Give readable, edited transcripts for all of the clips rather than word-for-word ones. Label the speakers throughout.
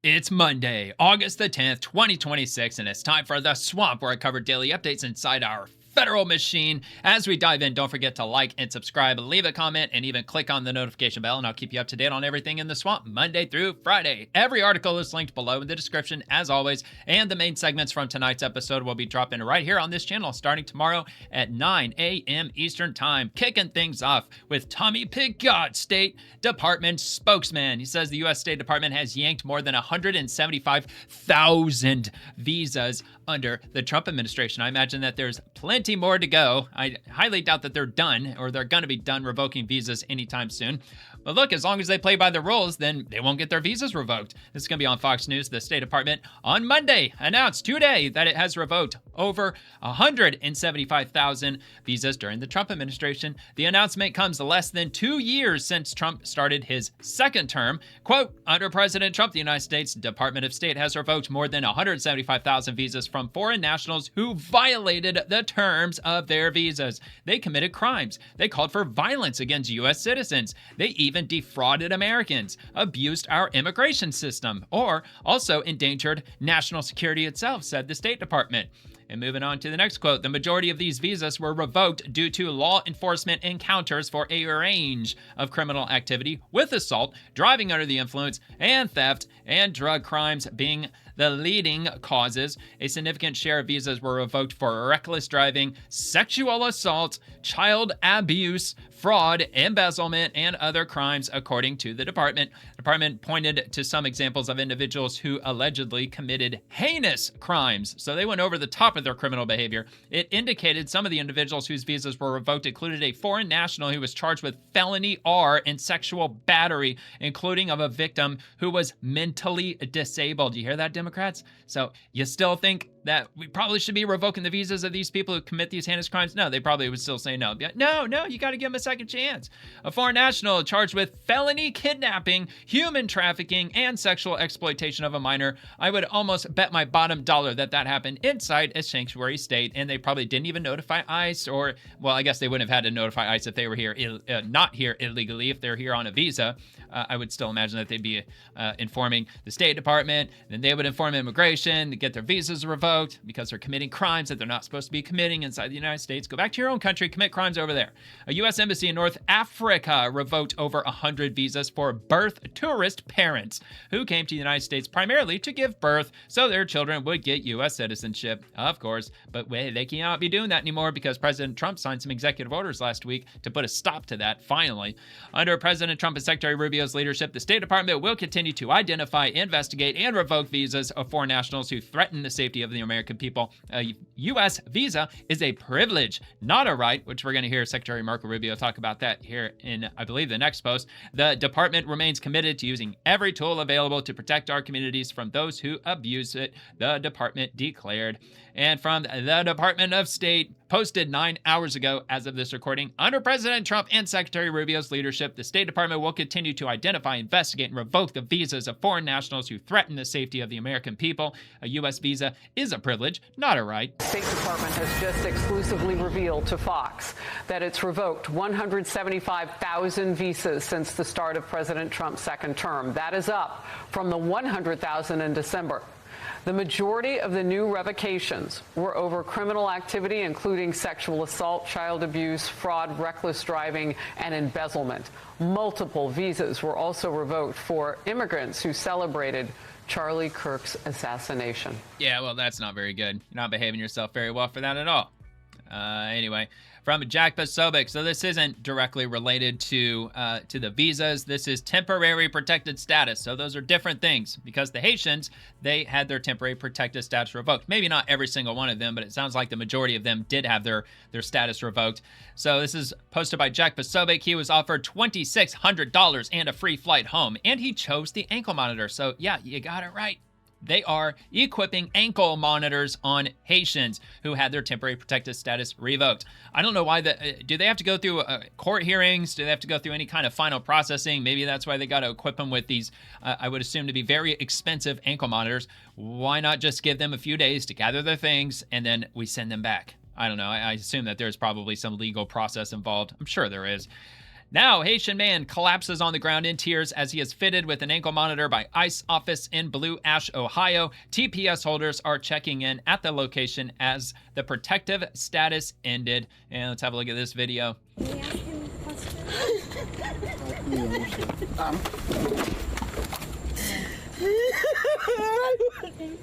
Speaker 1: It's Monday, August the 10th, 2026, and it's time for The Swamp, where I cover daily updates inside our federal machine. As we dive in, don't forget to like and subscribe, leave a comment, and even click on the notification bell, and I'll keep you up to date on everything in The Swamp, Monday through Friday. Every article is linked below in the description, as always, and the main segments from tonight's episode will be dropping right here on this channel starting tomorrow at 9 a.m. Eastern Time. Kicking things off with Tommy Pigott, State Department spokesman. He says the U.S. State Department has yanked more than 175,000 visas under the Trump administration. I imagine that there's plenty more to go. I highly doubt that they're done, or they're going to be done revoking visas anytime soon. But look, as long as they play by the rules, then they won't get their visas revoked. This is going to be on Fox News. The State Department on Monday announced today that it has revoked over 175,000 visas during the Trump administration. The announcement comes less than 2 years since Trump started his second term. Quote, under President Trump, the United States Department of State has revoked more than 175,000 visas from foreign nationals who violated the terms of their visas. They committed crimes. They called for violence against U.S. citizens. They even defrauded Americans, abused our immigration system, or also endangered national security itself, said the State Department. And moving on to the next quote, the majority of these visas were revoked due to law enforcement encounters for a range of criminal activity, with assault, driving under the influence, and theft, and drug crimes being the leading causes. A significant share of visas were revoked for reckless driving, sexual assault, child abuse, fraud, embezzlement, and other crimes, according to the department. The department pointed to some examples of individuals who allegedly committed heinous crimes. So they went over the top of their criminal behavior. It indicated some of the individuals whose visas were revoked included a foreign national who was charged with felony R and sexual battery, including of a victim who was mentally disabled. You hear that, Democrats? So you still think that we probably should be revoking the visas of these people who commit these heinous crimes? No, they probably would still say no. No, you got to give them a second chance. A foreign national charged with felony kidnapping, human trafficking, and sexual exploitation of a minor. I would almost bet my bottom dollar that that happened inside a sanctuary state, and they probably didn't even notify ICE, or, well, I guess they wouldn't have had to notify ICE if they were here, not here illegally. If they're here on a visa, I would still imagine that they'd be informing the State Department, then they would inform immigration to get their visas revoked because they're committing crimes that they're not supposed to be committing inside the United States. Go back to your own country, commit crimes over there. A U.S. embassy in North Africa revoked over 100 visas for birth tourist parents who came to the United States primarily to give birth so their children would get U.S. citizenship, of course. But they cannot be doing that anymore because President Trump signed some executive orders last week to put a stop to that, finally. Under President Trump and Secretary Rubio's leadership, the State Department will continue to identify, investigate, and revoke visas of foreign nationals who threaten the safety of the American people. A U.S. visa is a privilege, not a right, which we're going to hear Secretary Marco Rubio talk about that here in, I believe, the next post. The department remains committed to using every tool available to protect our communities from those who abuse it, the department declared. And from the Department of State, posted 9 hours ago as of this recording, under President Trump and Secretary Rubio's leadership, the State Department will continue to identify, investigate, and revoke the visas of foreign nationals who threaten the safety of the American people. A U.S. visa is a privilege, not a right.
Speaker 2: The State Department has just exclusively revealed to Fox that it's revoked 175,000 visas since the start of President Trump's second term. That is up from the 100,000 in December. The majority of the new revocations were over criminal activity, including sexual assault, child abuse, fraud, reckless driving, and embezzlement. Multiple visas were also revoked for immigrants who celebrated Charlie Kirk's assassination.
Speaker 1: Yeah, well, that's not very good. You're not behaving yourself very well for that at all. Anyway, from Jack Posobiec. So this isn't directly related to the visas. This is temporary protected status. So those are different things because the Haitians, they had their temporary protected status revoked. Maybe not every single one of them, but it sounds like the majority of them did have their status revoked. So this is posted by Jack Posobiec. He was offered $2,600 and a free flight home, and he chose the ankle monitor. So yeah, you got it right. They are equipping ankle monitors on Haitians who had their temporary protected status revoked. I don't know why. Do they have to go through court hearings? Do they have to go through any kind of final processing? Maybe that's why they got to equip them with these, I would assume to be very expensive ankle monitors. Why not just give them a few days to gather their things and then we send them back? I don't know. I assume that there's probably some legal process involved. I'm sure there is. Now, Haitian man collapses on the ground in tears as he is fitted with an ankle monitor by ICE office in Blue Ash, Ohio. TPS holders are checking in at the location as the protective status ended. And let's have a look at this video.
Speaker 3: Can we ask him a question?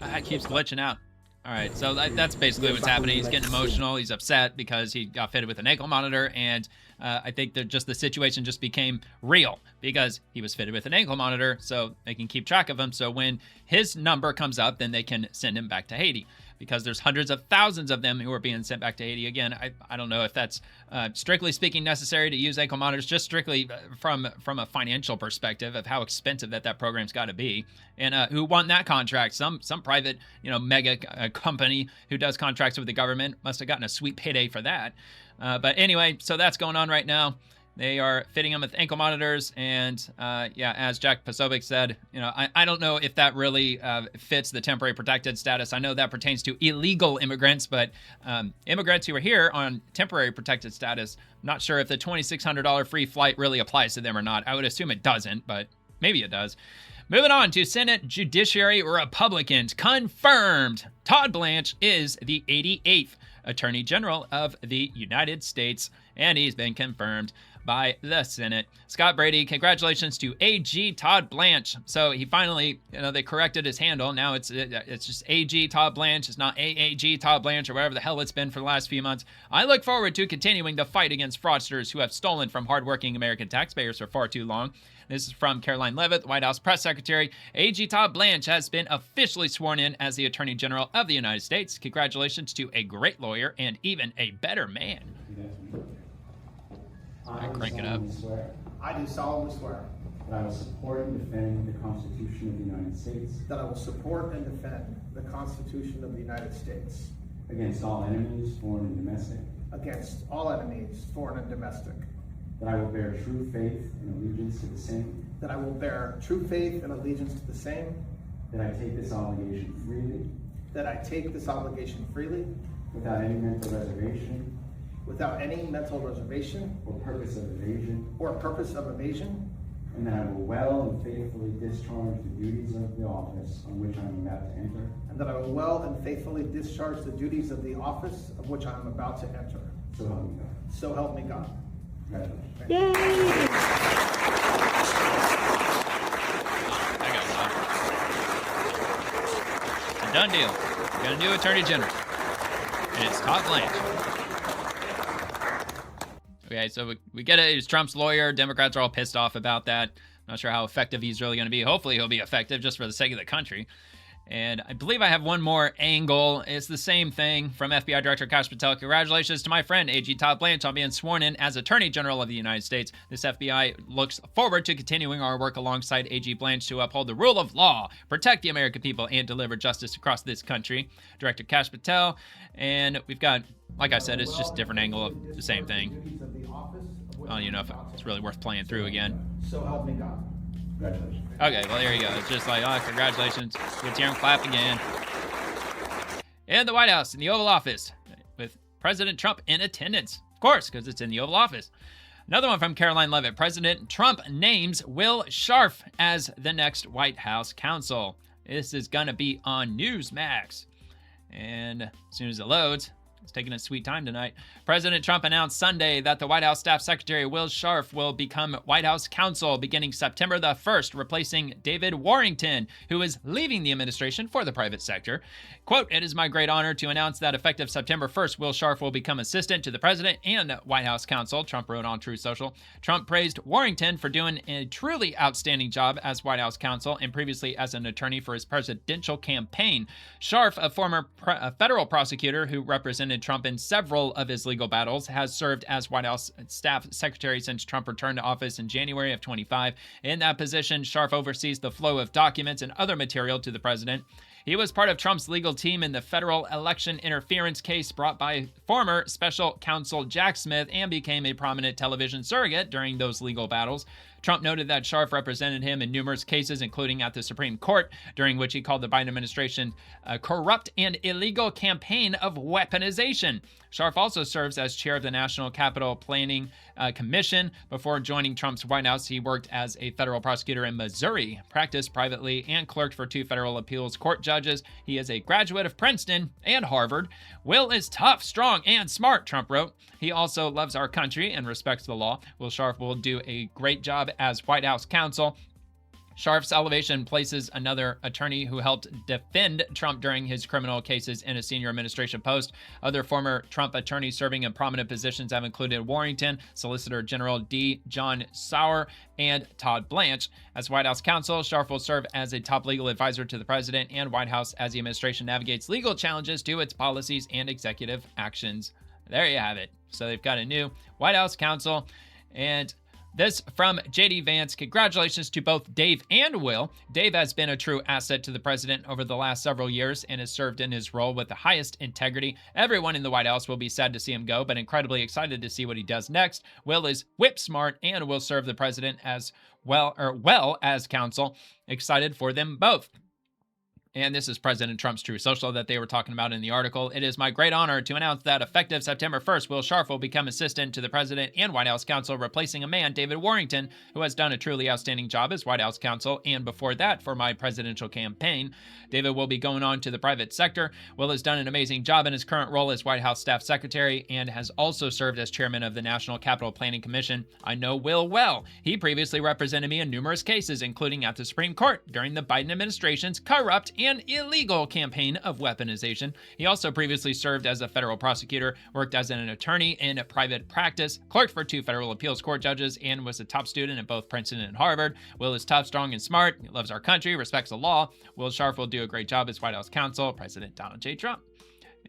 Speaker 1: It keeps glitching out. All right, so that's basically what's happening. He's getting emotional. He's upset because he got fitted with an ankle monitor, and I think that just the situation just became real because he was fitted with an ankle monitor, so they can keep track of him. So when his number comes up, then they can send him back to Haiti, because there's hundreds of thousands of them who are being sent back to Haiti. Again, I don't know if that's strictly speaking necessary to use ankle monitors, just strictly from a financial perspective of how expensive that program's got to be. And who won that contract? Some private, mega company who does contracts with the government must have gotten a sweet payday for that. But anyway, so that's going on right now. They are fitting him with ankle monitors, and as Jack Posobiec said, I don't know if that really fits the temporary protected status. I know that pertains to illegal immigrants, but immigrants who are here on temporary protected status, I'm not sure if the $2,600 free flight really applies to them or not. I would assume it doesn't, but maybe it does. Moving on to Senate Judiciary Republicans. Confirmed. Todd Blanche is the 88th Attorney General of the United States, and he's been confirmed by the Senate. Scott Brady, congratulations to AG Todd Blanche. So he finally, they corrected his handle. Now it's just AG Todd Blanche. It's not AAG Todd Blanche or whatever the hell it's been for the last few months. I look forward to continuing the fight against fraudsters who have stolen from hardworking American taxpayers for far too long. This is from Caroline Leavitt, White House press secretary. AG Todd Blanche has been officially sworn in as the Attorney General of the United States. Congratulations to a great lawyer and even a better man. I crank it up.
Speaker 4: I do solemnly swear
Speaker 5: that I will support and defend the Constitution of the United States
Speaker 4: that I will support and defend the Constitution of the United States
Speaker 5: against all enemies, foreign and domestic,
Speaker 4: against all enemies, foreign and domestic,
Speaker 5: that I will bear true faith and allegiance to the same,
Speaker 4: that I will bear true faith and allegiance to the same,
Speaker 5: that I take this obligation freely, without any mental reservation or purpose of evasion, and that I will well and faithfully discharge the duties of the office on which I am about to enter. So help me God. Congratulations.
Speaker 1: Yay! It's a done deal. We got a new Attorney General. And it's Todd Blanche. Okay, so we get it. He's Trump's lawyer. Democrats are all pissed off about that. Not sure how effective he's really going to be. Hopefully he'll be effective just for the sake of the country. And I believe I have one more angle. It's the same thing from FBI Director Kash Patel. Congratulations to my friend AG Todd Blanche on being sworn in as Attorney General of the United States. This FBI looks forward to continuing our work alongside AG Blanche to uphold the rule of law, protect the American people, and deliver justice across this country. Director Kash Patel. And we've got, like I said, it's just a different angle of the same thing. I don't even know if it's really worth playing through again.
Speaker 4: So help me God.
Speaker 5: Congratulations.
Speaker 1: Okay, well, there you go. It's just like, congratulations. Let's hear him clap again. In the White House, in the Oval Office, with President Trump in attendance. Of course, because it's in the Oval Office. Another one from Caroline Leavitt. President Trump names Will Scharf as the next White House counsel. This is going to be on Newsmax. And as soon as it loads, it's taking its sweet time tonight. President Trump announced Sunday that the White House Staff Secretary Will Scharf will become White House counsel beginning September the 1st, replacing David Warrington, who is leaving the administration for the private sector. Quote, "It is my great honor to announce that effective September 1st, Will Scharf will become assistant to the president and White House counsel," Trump wrote on Truth Social. Trump praised Warrington for doing a truly outstanding job as White House counsel and previously as an attorney for his presidential campaign. Scharf, a former federal prosecutor who represented represented Trump in several of his legal battles, has served as White House staff secretary since Trump returned to office in January of 25. In that position, Scharf oversees the flow of documents and other material to the president. He was part of Trump's legal team in the federal election interference case brought by former special counsel Jack Smith and became a prominent television surrogate during those legal battles. Trump noted that Scharf represented him in numerous cases, including at the Supreme Court, during which he called the Biden administration a corrupt and illegal campaign of weaponization. Scharf also serves as chair of the National Capital Planning Commission. Before joining Trump's White House, he worked as a federal prosecutor in Missouri, practiced privately, and clerked for 2 federal appeals court judges. He is a graduate of Princeton and Harvard. Will is tough, strong, and smart, Trump wrote. He also loves our country and respects the law. Will Scharf will do a great job as White House counsel. Scharf's elevation places another attorney who helped defend Trump during his criminal cases in a senior administration post. Other former Trump attorneys serving in prominent positions have included Warrington, Solicitor General D. John Sauer, and Todd Blanche. As White House counsel, Scharf will serve as a top legal advisor to the president and White House as the administration navigates legal challenges to its policies and executive actions. There you have it. So they've got a new White House counsel, and this from JD Vance. Congratulations to both Dave and Will. Dave has been a true asset to the president over the last several years and has served in his role with the highest integrity. Everyone in the White House will be sad to see him go, but incredibly excited to see what he does next. Will is whip smart and will serve the president as well as counsel. Excited for them both. And this is President Trump's True Social that they were talking about in the article. It is my great honor to announce that effective September 1st, Will Scharf will become assistant to the president and White House counsel, replacing a man, David Warrington, who has done a truly outstanding job as White House counsel and before that for my presidential campaign. David will be going on to the private sector. Will has done an amazing job in his current role as White House staff secretary and has also served as chairman of the National Capital Planning Commission. I know Will well. He previously represented me in numerous cases, including at the Supreme Court during the Biden administration's corrupt and illegal campaign of weaponization. He also previously served as a federal prosecutor, worked as an attorney in private practice, clerked for 2 federal appeals court judges, and was a top student at both Princeton and Harvard. Will is tough, strong, and smart. He loves our country, respects the law. Will Scharf will do a great job as White House counsel, President Donald J. Trump.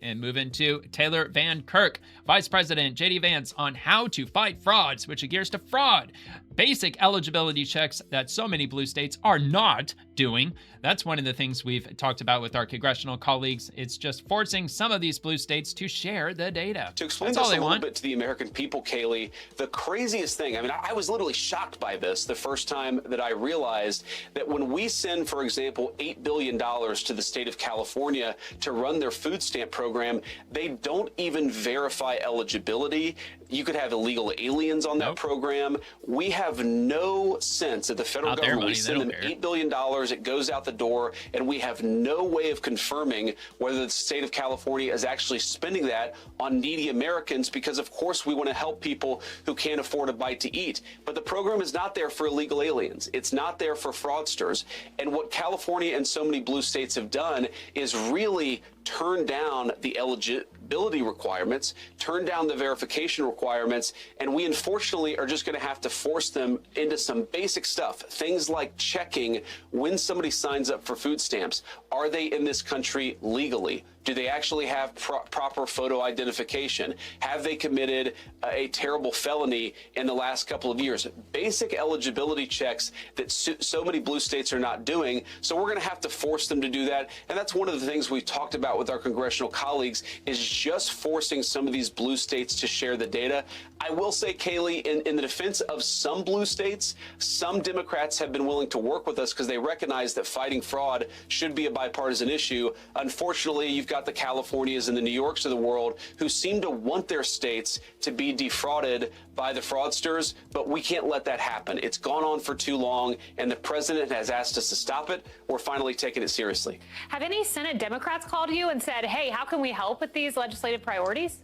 Speaker 1: And move into Taylor Van Kirk, Vice President JD Vance on how to fight fraud. Switching gears to fraud. Basic eligibility checks that so many blue states are not doing. That's one of the things we've talked about with our congressional colleagues. It's just forcing some of these blue states to share the data.
Speaker 3: To explain this a little bit to the American people, Kaylee, the craziest thing, I was literally shocked by this the first time that I realized that when we send, for example, $8 billion to the state of California to run their food stamp program, they don't even verify eligibility. You could have illegal aliens on that program. We have no sense that the federal government, we send them $8 billion, it goes out the door, and we have no way of confirming whether the state of California is actually spending that on needy Americans, because of course we want to help people who can't afford a bite to eat. But the program is not there for illegal aliens. It's not there for fraudsters. And what California and so many blue states have done is really turn down the eligibility requirements, turn down the verification requirements, and we unfortunately are just going to have to force them into some basic stuff. Things like checking when somebody signs up for food stamps. Are they in this country legally? Do they actually have proper photo identification? Have they committed a terrible felony in the last couple of years? Basic eligibility checks that so many blue states are not doing. So we're going to have to force them to do that. And that's one of the things we've talked about with our congressional colleagues, is just forcing some of these blue states to share the data. I will say, Kaylee, in the defense of some blue states, some Democrats have been willing to work with us because they recognize that fighting fraud should be a bipartisan issue. Unfortunately, you've got the Californias and the New Yorks of the world who seem to want their states to be defrauded by the fraudsters, but we can't let that happen. It's gone on for too long, and the president has asked us to stop it. We're finally taking it seriously.
Speaker 6: Have any Senate Democrats called you and said, hey, how can we help with these legislative priorities?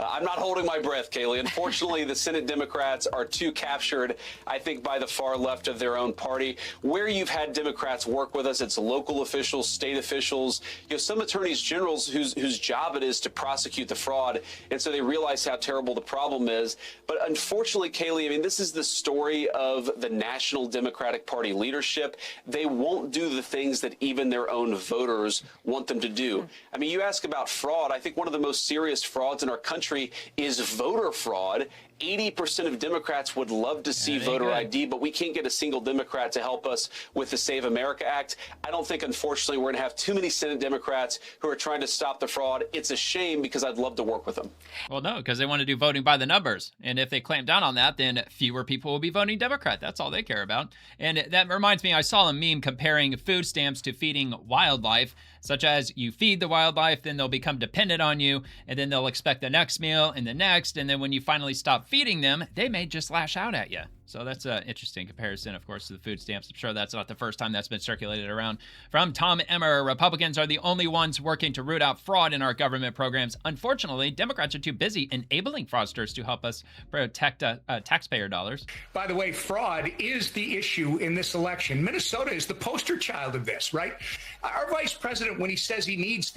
Speaker 3: I'm not holding my breath, Kaylee. Unfortunately, the Senate Democrats are too captured, I think, by the far left of their own party. Where you've had Democrats work with us, it's local officials, state officials, some attorneys generals whose job it is to prosecute the fraud. And so they realize how terrible the problem is. But unfortunately, Kaylee, I mean, this is the story of the National Democratic Party leadership. They won't do the things that even their own voters want them to do. I mean, you ask about fraud. I think one of the most serious frauds in our country is voter fraud. 80% of Democrats would love to see voter ID, but we can't get a single Democrat to help us with the Save America Act. I don't think, unfortunately, we're going to have too many Senate Democrats who are trying to stop the fraud. It's a shame because I'd love to work with them.
Speaker 1: Well, no, because they want to do voting by the numbers. And if they clamp down on that, then fewer people will be voting Democrat. That's all they care about. And that reminds me, I saw a meme comparing food stamps to feeding wildlife, such as you feed the wildlife, then they'll become dependent on you, and then they'll expect the next meal and the next. And then when you finally stop feeding them, they may just lash out at you. So that's an interesting comparison, of course, to the food stamps. I'm sure that's not the first time that's been circulated around. From Tom Emmer, Republicans are the only ones working to root out fraud in our government programs. Unfortunately, Democrats are too busy enabling fraudsters to help us protect taxpayer dollars.
Speaker 6: By the way, fraud is the issue in this election. Minnesota is the poster child of this, right? Our vice president, when he says he needs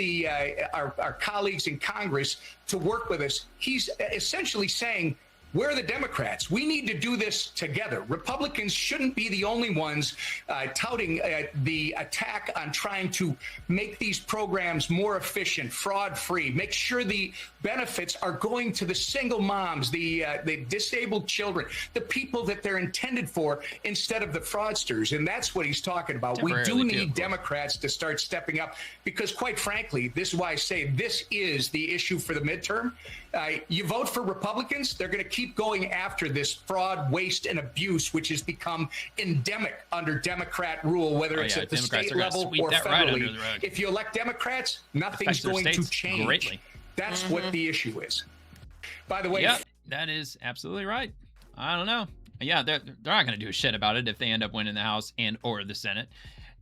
Speaker 6: our colleagues in Congress to work with us, he's essentially saying, we're the Democrats. We need to do this together. Republicans shouldn't be the only ones touting the attack on trying to make these programs more efficient, fraud-free, make sure the benefits are going to the single moms, the disabled children, the people that they're intended for, instead of the fraudsters. And that's what he's talking about. We do need Democrats to start stepping up because, quite frankly, this is why I say this is the issue for the midterm. You vote for Republicans, they're going to keep going after this fraud, waste, and abuse, which has become endemic under Democrat rule, whether it's at the state level or federally. If you elect Democrats, nothing's going to change. Greatly. That's what the issue is. By the way,
Speaker 1: yep, that is absolutely right. I don't know. Yeah, they're not going to do shit about it if they end up winning the House and or the Senate.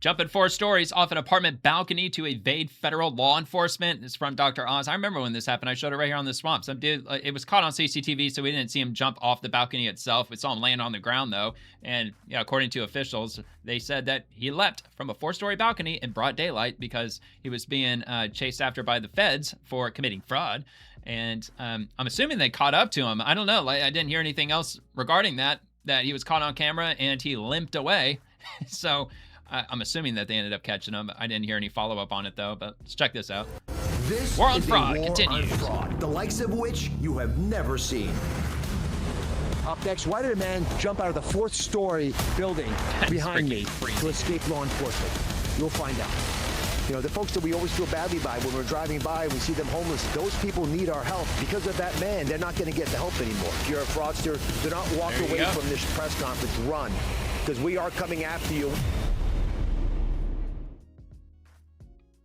Speaker 1: Jumping 4 stories off an apartment balcony to evade federal law enforcement. It's from Dr. Oz. I remember when this happened. I showed it right here on the swamp. Some dude, it was caught on CCTV, so we didn't see him jump off the balcony itself. We saw him land on the ground, though. And yeah, according to officials, they said that he leapt from a 4-story balcony in broad daylight because he was being chased after by the feds for committing fraud. And I'm assuming they caught up to him. I don't know. I didn't hear anything else regarding that he was caught on camera and he limped away. So I'm assuming that they ended up catching him. I didn't hear any follow-up on it, though, but let's check this out.
Speaker 7: This
Speaker 1: War on
Speaker 7: is
Speaker 1: fraud
Speaker 7: a war
Speaker 1: continues.
Speaker 7: on fraud, the likes of which you have never seen.
Speaker 8: Up next, why did a man jump out of the 4th story building behind me to escape law enforcement? You'll find out. You know, the folks that we always feel badly by when we're driving by, we see them homeless. Those people need our help. Because of that man, they're not going to get the help anymore. If you're a fraudster, do not walk away from this press conference. Run, because we are coming after you.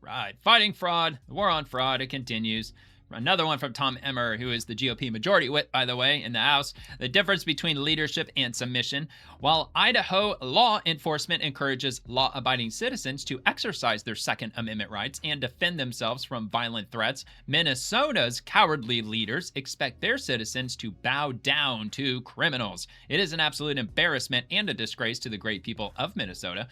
Speaker 1: Right. Fighting fraud. The war on fraud. It continues. Another one from Tom Emmer, who is the GOP majority whip, by the way, in the House. The difference between leadership and submission. While Idaho law enforcement encourages law-abiding citizens to exercise their Second Amendment rights and defend themselves from violent threats, Minnesota's cowardly leaders expect their citizens to bow down to criminals. It is an absolute embarrassment and a disgrace to the great people of Minnesota.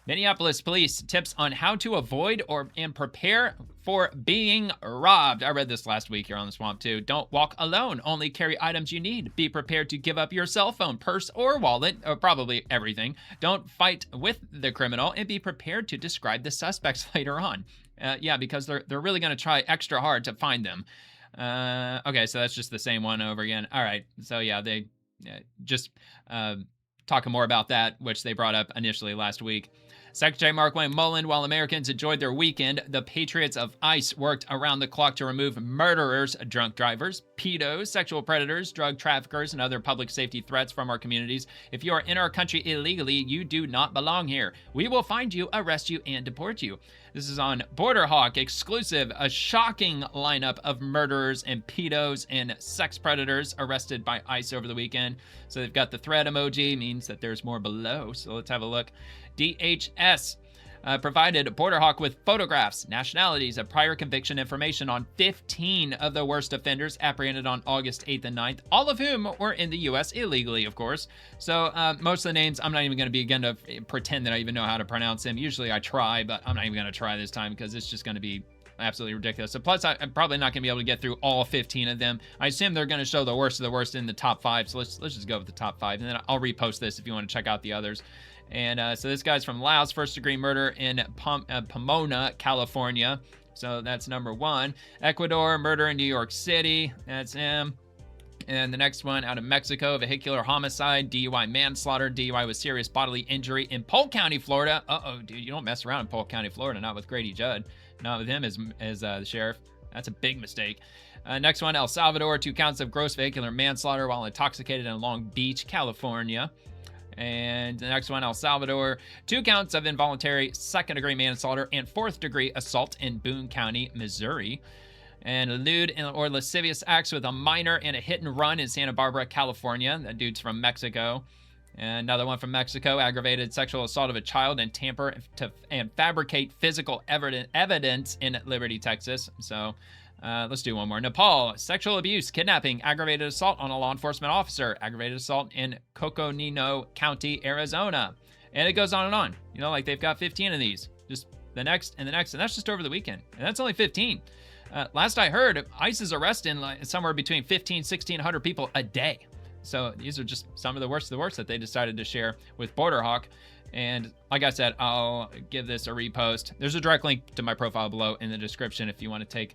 Speaker 1: Minneapolis police tips on how to avoid and prepare for being robbed. I read this last week here on the Swamp too. Don't walk alone. Only carry items you need. Be prepared to give up your cell phone, purse, or wallet, or probably everything. Don't fight with the criminal, and be prepared to describe the suspects later on. Yeah, because they're really going to try extra hard to find them. Okay, so that's just the same one over again. All right, so yeah, they just talking more about that, which they brought up initially last week. Secretary Mark Wayne Mullen, while Americans enjoyed their weekend, the patriots of ICE worked around the clock to remove murderers, drunk drivers, pedos, sexual predators, drug traffickers, and other public safety threats from our communities. If you are in our country illegally, you do not belong here. We will find you, arrest you, and deport you. This is on Border Hawk exclusive, a shocking lineup of murderers and pedos and sex predators arrested by ICE over the weekend. So they've got the thread emoji, means that there's more below. So let's have a look. DHS provided Border Hawk with photographs, nationalities, and prior conviction information on 15 of the worst offenders apprehended on August 8th and 9th, all of whom were in the U.S. illegally, of course. So most of the names, I'm not even going to begin to pretend that I even know how to pronounce them. Usually I try, but I'm not even going to try this time because it's just going to be absolutely ridiculous. So plus, I'm probably not going to be able to get through all 15 of them. I assume they're going to show the worst of the worst in the top 5. So let's just go with the top 5, and then I'll repost this if you want to check out the others. And so this guy's from Laos, first-degree murder in Pomona, California. So that's number 1. Ecuador, murder in New York City. That's him. And the next one, out of Mexico, vehicular homicide, DUI manslaughter, DUI with serious bodily injury in Polk County, Florida. Uh-oh, dude, you don't mess around in Polk County, Florida. Not with Grady Judd. Not with him as the sheriff. That's a big mistake. Next one, El Salvador, 2 counts of gross vehicular manslaughter while intoxicated in Long Beach, California. And the next one, El Salvador, 2 counts of involuntary second-degree manslaughter and fourth-degree assault in Boone County, Missouri. And lewd or lascivious acts with a minor and a hit and run in Santa Barbara, California. That dude's from Mexico. And another one from Mexico, aggravated sexual assault of a child and tamper and fabricate physical evidence in Liberty, Texas. So let's do one more. Nepal, sexual abuse, kidnapping, aggravated assault on a law enforcement officer, aggravated assault in Coconino County, Arizona. And it goes on and on. You know, like they've got 15 of these. Just the next and the next. And that's just over the weekend. And that's only 15. Last I heard, ICE is arresting somewhere between 15, 1,600 people a day. So these are just some of the worst that they decided to share with Border Hawk. And like I said, I'll give this a repost. There's a direct link to my profile below in the description if you want to take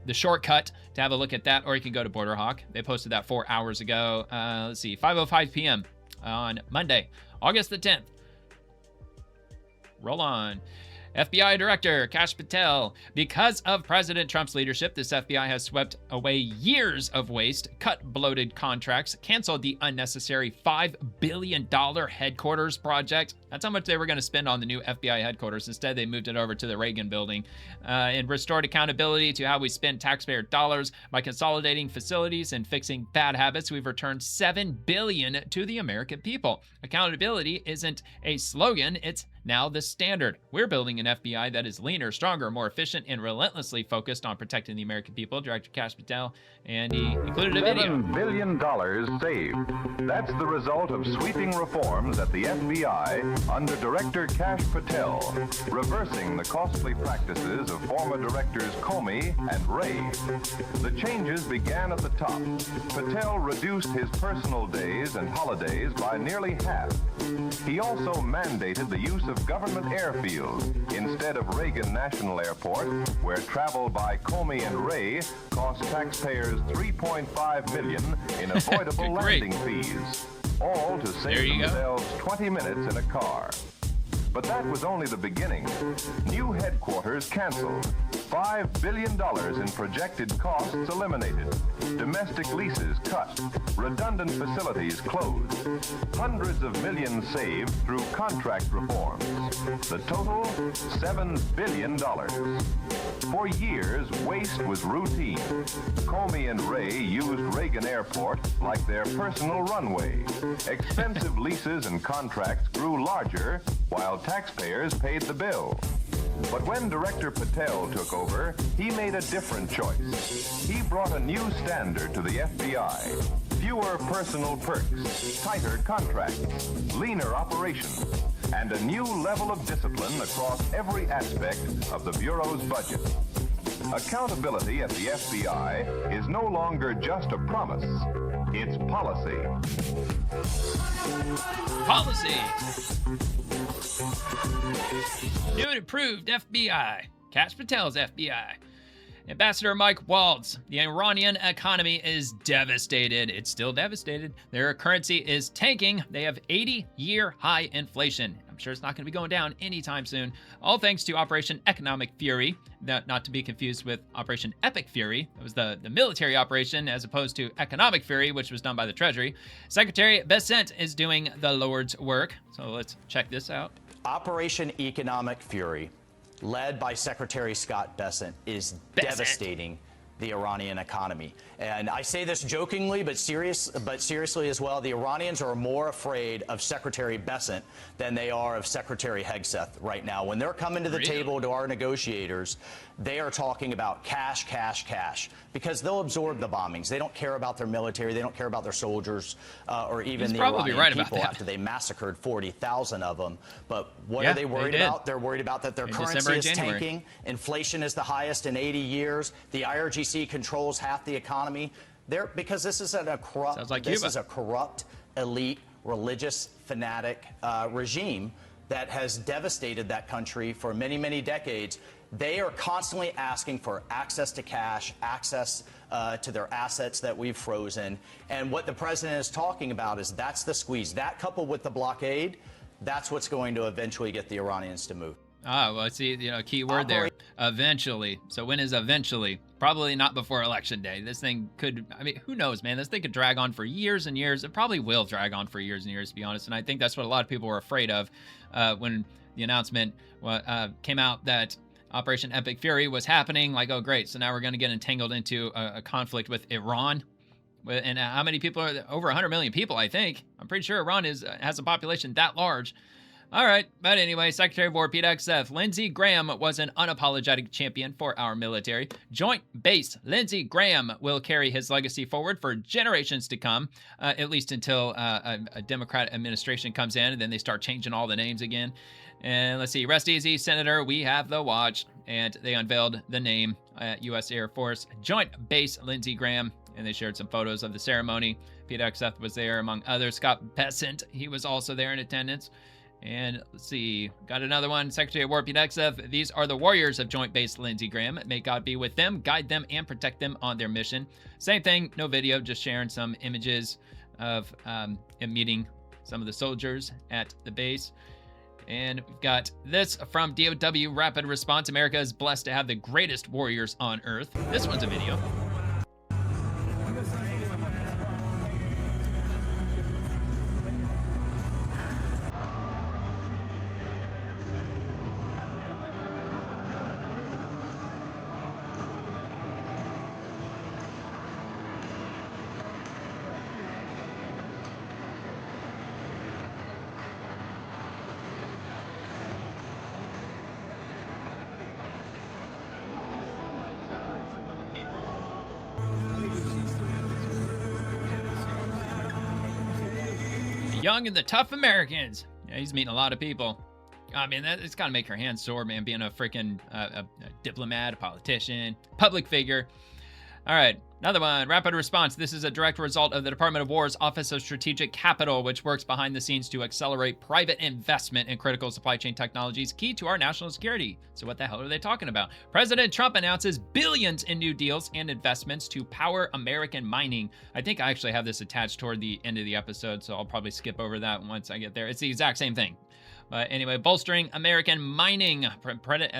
Speaker 1: the shortcut to have a look at that, or you can go to Border Hawk. They posted that 4 hours ago. Let's see, 5:05 p.m. on Monday, August the 10th. Roll on. FBI Director Kash Patel. Because of President Trump's leadership, this FBI has swept away years of waste, cut bloated contracts, canceled the unnecessary $5 billion headquarters project. That's how much they were going to spend on the new FBI headquarters. Instead, they moved it over to the Reagan building. And restored accountability to how we spend taxpayer dollars. By consolidating facilities and fixing bad habits, we've returned $7 billion to the American people. Accountability isn't a slogan, it's now the standard. We're building an FBI that is leaner, stronger, more efficient, and relentlessly focused on protecting the American people. Director Kash Patel, and he included a video.
Speaker 9: $7 billion saved. That's the result of sweeping reforms at the FBI under Director Kash Patel, reversing the costly practices of former directors Comey and Wray. The changes began at the top. Patel reduced his personal days and holidays by nearly half. He also mandated the use of government airfields instead of Reagan National Airport, where travel by Comey and Wray cost taxpayers $3.5 million in avoidable landing fees, all to save themselves 20 minutes in a car. But that was only the beginning. New headquarters canceled. $5 billion in projected costs eliminated. Domestic leases cut. Redundant facilities closed. Hundreds of millions saved through contract reforms. The total, $7 billion. For years, waste was routine. Comey and Wray used Reagan Airport like their personal runway. Expensive leases and contracts grew larger while taxpayers paid the bill. But when Director Patel took over, he made a different choice. He brought a new standard to the FBI. Fewer personal perks, tighter contracts, leaner operations, and a new level of discipline across every aspect of the Bureau's budget. Accountability at the FBI is no longer just a promise, it's policy.
Speaker 1: Policy. New and improved FBI. Kash Patel's FBI. Ambassador Mike Waltz. The Iranian economy is devastated. It's still devastated. Their currency is tanking. They have 80-year high inflation. I'm sure it's not going to be going down anytime soon. All thanks to Operation Economic Fury. Not to be confused with Operation Epic Fury. It was the military operation as opposed to Economic Fury, which was done by the Treasury. Secretary Bessent is doing the Lord's work. So let's check this out.
Speaker 10: Operation Economic Fury, led by Secretary Scott Bessent, is devastating the Iranian economy. And I say this jokingly, but seriously as well. The Iranians are more afraid of Secretary Bessent than they are of Secretary Hegseth right now. When they're coming to the table to our negotiators, they are talking about cash, cash, cash, because they'll absorb the bombings. They don't care about their military. They don't care about their soldiers or even the Iranian people after they massacred 40,000 of them. But what are they worried about? They're worried about that their currency is tanking. Inflation is the highest in 80 years. The IRGC controls half the economy. Because this is a corrupt, elite, religious, fanatic regime that has devastated that country for many, many decades. They are constantly asking for access to cash, access to their assets that we've frozen. And what the president is talking about is that's the squeeze. That coupled with the blockade, that's what's going to eventually get the Iranians to move.
Speaker 1: Ah, well, see, key word there. Eventually. So when is eventually? Probably not before Election Day. This thing could, who knows, man? This thing could drag on for years and years. It probably will drag on for years and years, to be honest. And I think that's what a lot of people were afraid of when the announcement came out that Operation Epic Fury was happening. Like, oh, great. So now we're going to get entangled into a conflict with Iran. And how many people are there? Over 100 million people, I think. I'm pretty sure Iran has a population that large. All right, but anyway, Secretary of War Pete Hegseth, Lindsey Graham was an unapologetic champion for our military. Joint Base Lindsey Graham will carry his legacy forward for generations to come, at least until a Democrat administration comes in, and then they start changing all the names again. And let's see, rest easy, Senator, we have the watch. And they unveiled the name, U.S. Air Force Joint Base Lindsey Graham, and they shared some photos of the ceremony. Pete Hegseth was there, among others. Scott Bessent, he was also there in attendance. And let's see, got another one. Secretary of War Pete Hegseth, these are the warriors of Joint Base Lindsey Graham. May God be with them, guide them, and protect them on their mission. Same thing, no video, just sharing some images of him meeting some of the soldiers at the base. And we've got this from DOW Rapid Response. America is blessed to have the greatest warriors on earth. This one's a video. Young and the tough Americans. Yeah, he's meeting a lot of people. I mean, it's got to make her hands sore, man, being a freaking a diplomat, a politician, public figure. All right, another one, rapid response. This is a direct result of the Department of War's Office of Strategic Capital, which works behind the scenes to accelerate private investment in critical supply chain technologies key to our national security. So what the hell are they talking about? President Trump announces billions in new deals and investments to power American mining. I think I actually have this attached toward the end of the episode, so I'll probably skip over that once I get there. It's the exact same thing. But anyway, bolstering American mining.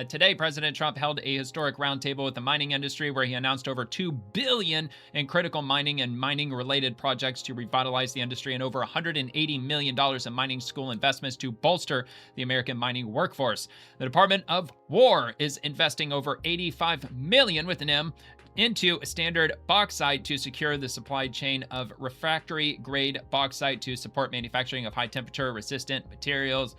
Speaker 1: Today, President Trump held a historic roundtable with the mining industry where he announced over $2 billion in critical mining and mining-related projects to revitalize the industry and over $180 million in mining school investments to bolster the American mining workforce. The Department of War is investing over $85 million with an M into standard bauxite to secure the supply chain of refractory-grade bauxite to support manufacturing of high-temperature resistant materials.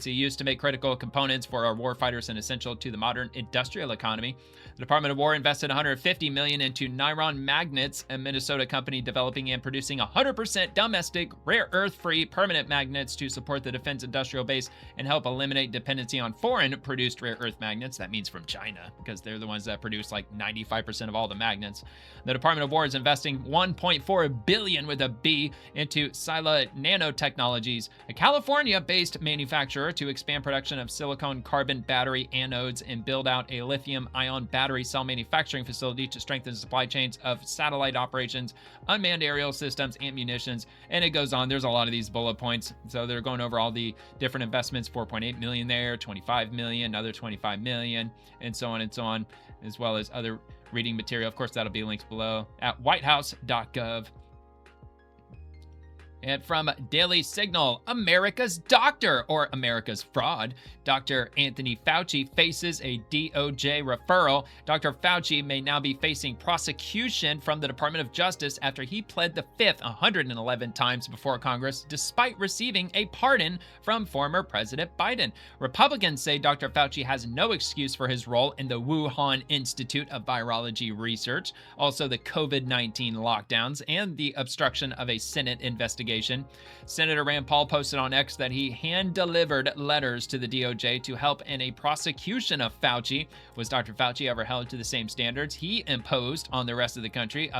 Speaker 1: Used to make critical components for our warfighters and essential to the modern industrial economy. The Department of War invested $150 million into Niron Magnets, a Minnesota company developing and producing 100% domestic, rare earth-free permanent magnets to support the defense industrial base and help eliminate dependency on foreign-produced rare earth magnets. That means from China, because they're the ones that produce like 95% of all the magnets. The Department of War is investing $1.4 billion with a B into Sila Nanotechnologies, a California-based manufacturer, to expand production of silicon carbon battery anodes and build out a lithium-ion battery cell manufacturing facility to strengthen the supply chains of satellite operations, unmanned aerial systems, and munitions. And it goes on. There's a lot of these bullet points. So they're going over all the different investments, $4.8 million there, $25 million, another $25 million, and so on, as well as other reading material. Of course, that'll be linked below at whitehouse.gov. And from Daily Signal, America's doctor, or America's fraud, Dr. Anthony Fauci faces a DOJ referral. Dr. Fauci may now be facing prosecution from the Department of Justice after he pled the Fifth 111 times before Congress, despite receiving a pardon from former President Biden. Republicans say Dr. Fauci has no excuse for his role in the Wuhan Institute of Virology research, also the COVID-19 lockdowns, and the obstruction of a Senate investigation. Senator Rand Paul posted on X that he hand-delivered letters to the DOJ to help in a prosecution of Fauci. Was Dr. Fauci ever held to the same standards he imposed on the rest of the country?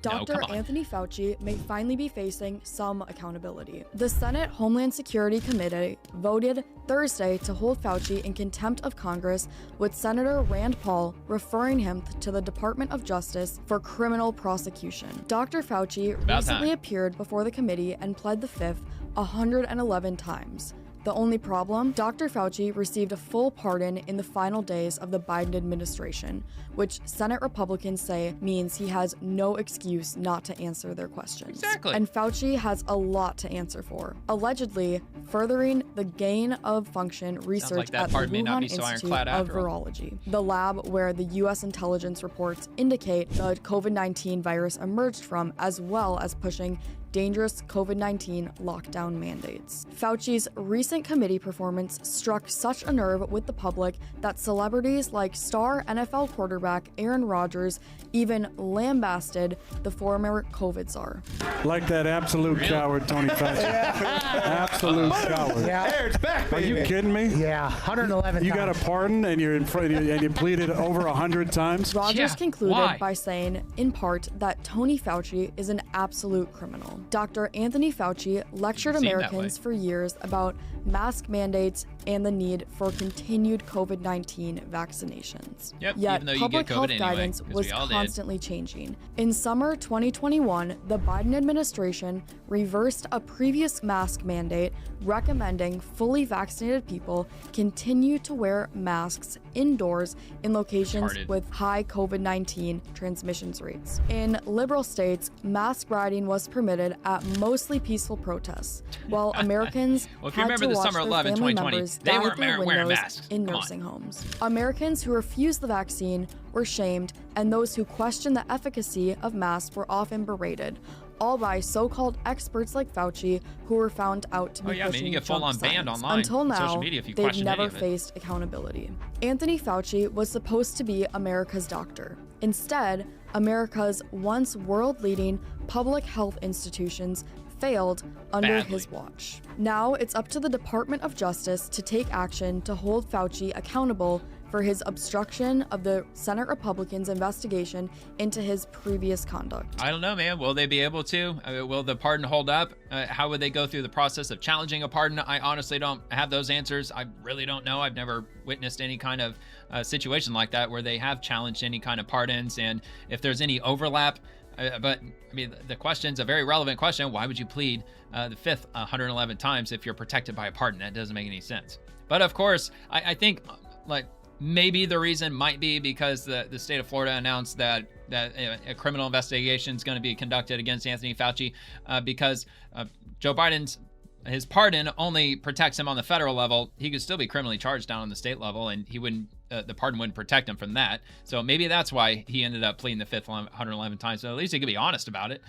Speaker 11: Dr. Anthony Fauci may finally be facing some accountability. The Senate Homeland Security Committee voted Thursday to hold Fauci in contempt of Congress, with Senator Rand Paul referring him to the Department of Justice for criminal prosecution. Dr. Fauci recently appeared before the committee and pled the Fifth 111 times. The only problem? Dr. Fauci received a full pardon in the final days of the Biden administration, which Senate Republicans say means he has no excuse not to answer their questions.
Speaker 1: Exactly.
Speaker 11: And Fauci has a lot to answer for, allegedly furthering the gain of function research at the Wuhan Institute of Virology, the lab where the U.S. intelligence reports indicate the COVID-19 virus emerged from, as well as pushing dangerous COVID-19 lockdown mandates. Fauci's recent committee performance struck such a nerve with the public that celebrities like star NFL quarterback Aaron Rodgers even lambasted the former COVID czar.
Speaker 12: Like that absolute coward, Tony Fauci. Absolute coward.
Speaker 13: Yeah, it's back,
Speaker 12: baby. Are you kidding me?
Speaker 13: Yeah, 111
Speaker 12: You got a pardon and you're in front and you pleaded over 100 times?
Speaker 11: Rodgers concluded by saying, in part, that Tony Fauci is an absolute criminal. Dr. Anthony Fauci lectured Americans for years about mask mandates and the need for continued COVID-19 vaccinations. Yet public health guidance was constantly changing. In summer 2021, the Biden administration reversed a previous mask mandate recommending fully vaccinated people continue to wear masks indoors in locations with high COVID-19 transmissions rates. In liberal states, mask riding was permitted at mostly peaceful protests, while Americans had to watch their family members die at their windows in nursing homes. Americans who refused the vaccine were shamed, and those who questioned the efficacy of masks were often berated, all by so-called experts like Fauci, who were found out to be pushing
Speaker 1: you get full-on banned online.
Speaker 11: Until now,
Speaker 1: social media if you
Speaker 11: they've never faced accountability. Anthony Fauci was supposed to be America's doctor. Instead, America's once world-leading public health institutions failed under his watch. Now it's up to the Department of Justice to take action to hold Fauci accountable for his obstruction of the Senate Republicans' investigation into his previous conduct.
Speaker 1: I don't know, man. Will they be able to? Will the pardon hold up? How would they go through the process of challenging a pardon? I honestly don't have those answers. I really don't know. I've never witnessed any kind of situation like that where they have challenged any kind of pardons, and if there's any overlap. But I mean, the question's a very relevant question. Why would you plead the Fifth 111 times if you're protected by a pardon? That doesn't make any sense. But of course, I think like maybe the reason might be because the state of Florida announced that a criminal investigation is going to be conducted against Anthony Fauci because Joe Biden's his pardon only protects him on the federal level. He could still be criminally charged down on the state level, and he wouldn't. The pardon wouldn't protect him from that. So maybe that's why he ended up pleading the Fifth 111 times. So at least he could be honest about it.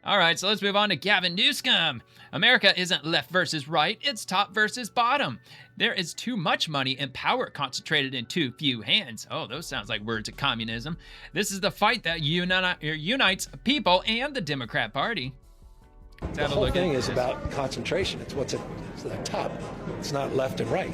Speaker 1: All right, so let's move on to Gavin Newsom. America isn't left versus right, it's top versus bottom. There is too much money and power concentrated in too few hands. Oh, those sounds like words of communism. This is the fight that unites people and the Democrat Party.
Speaker 14: The whole thing is about concentration. It's what's at the top. It's not left and right.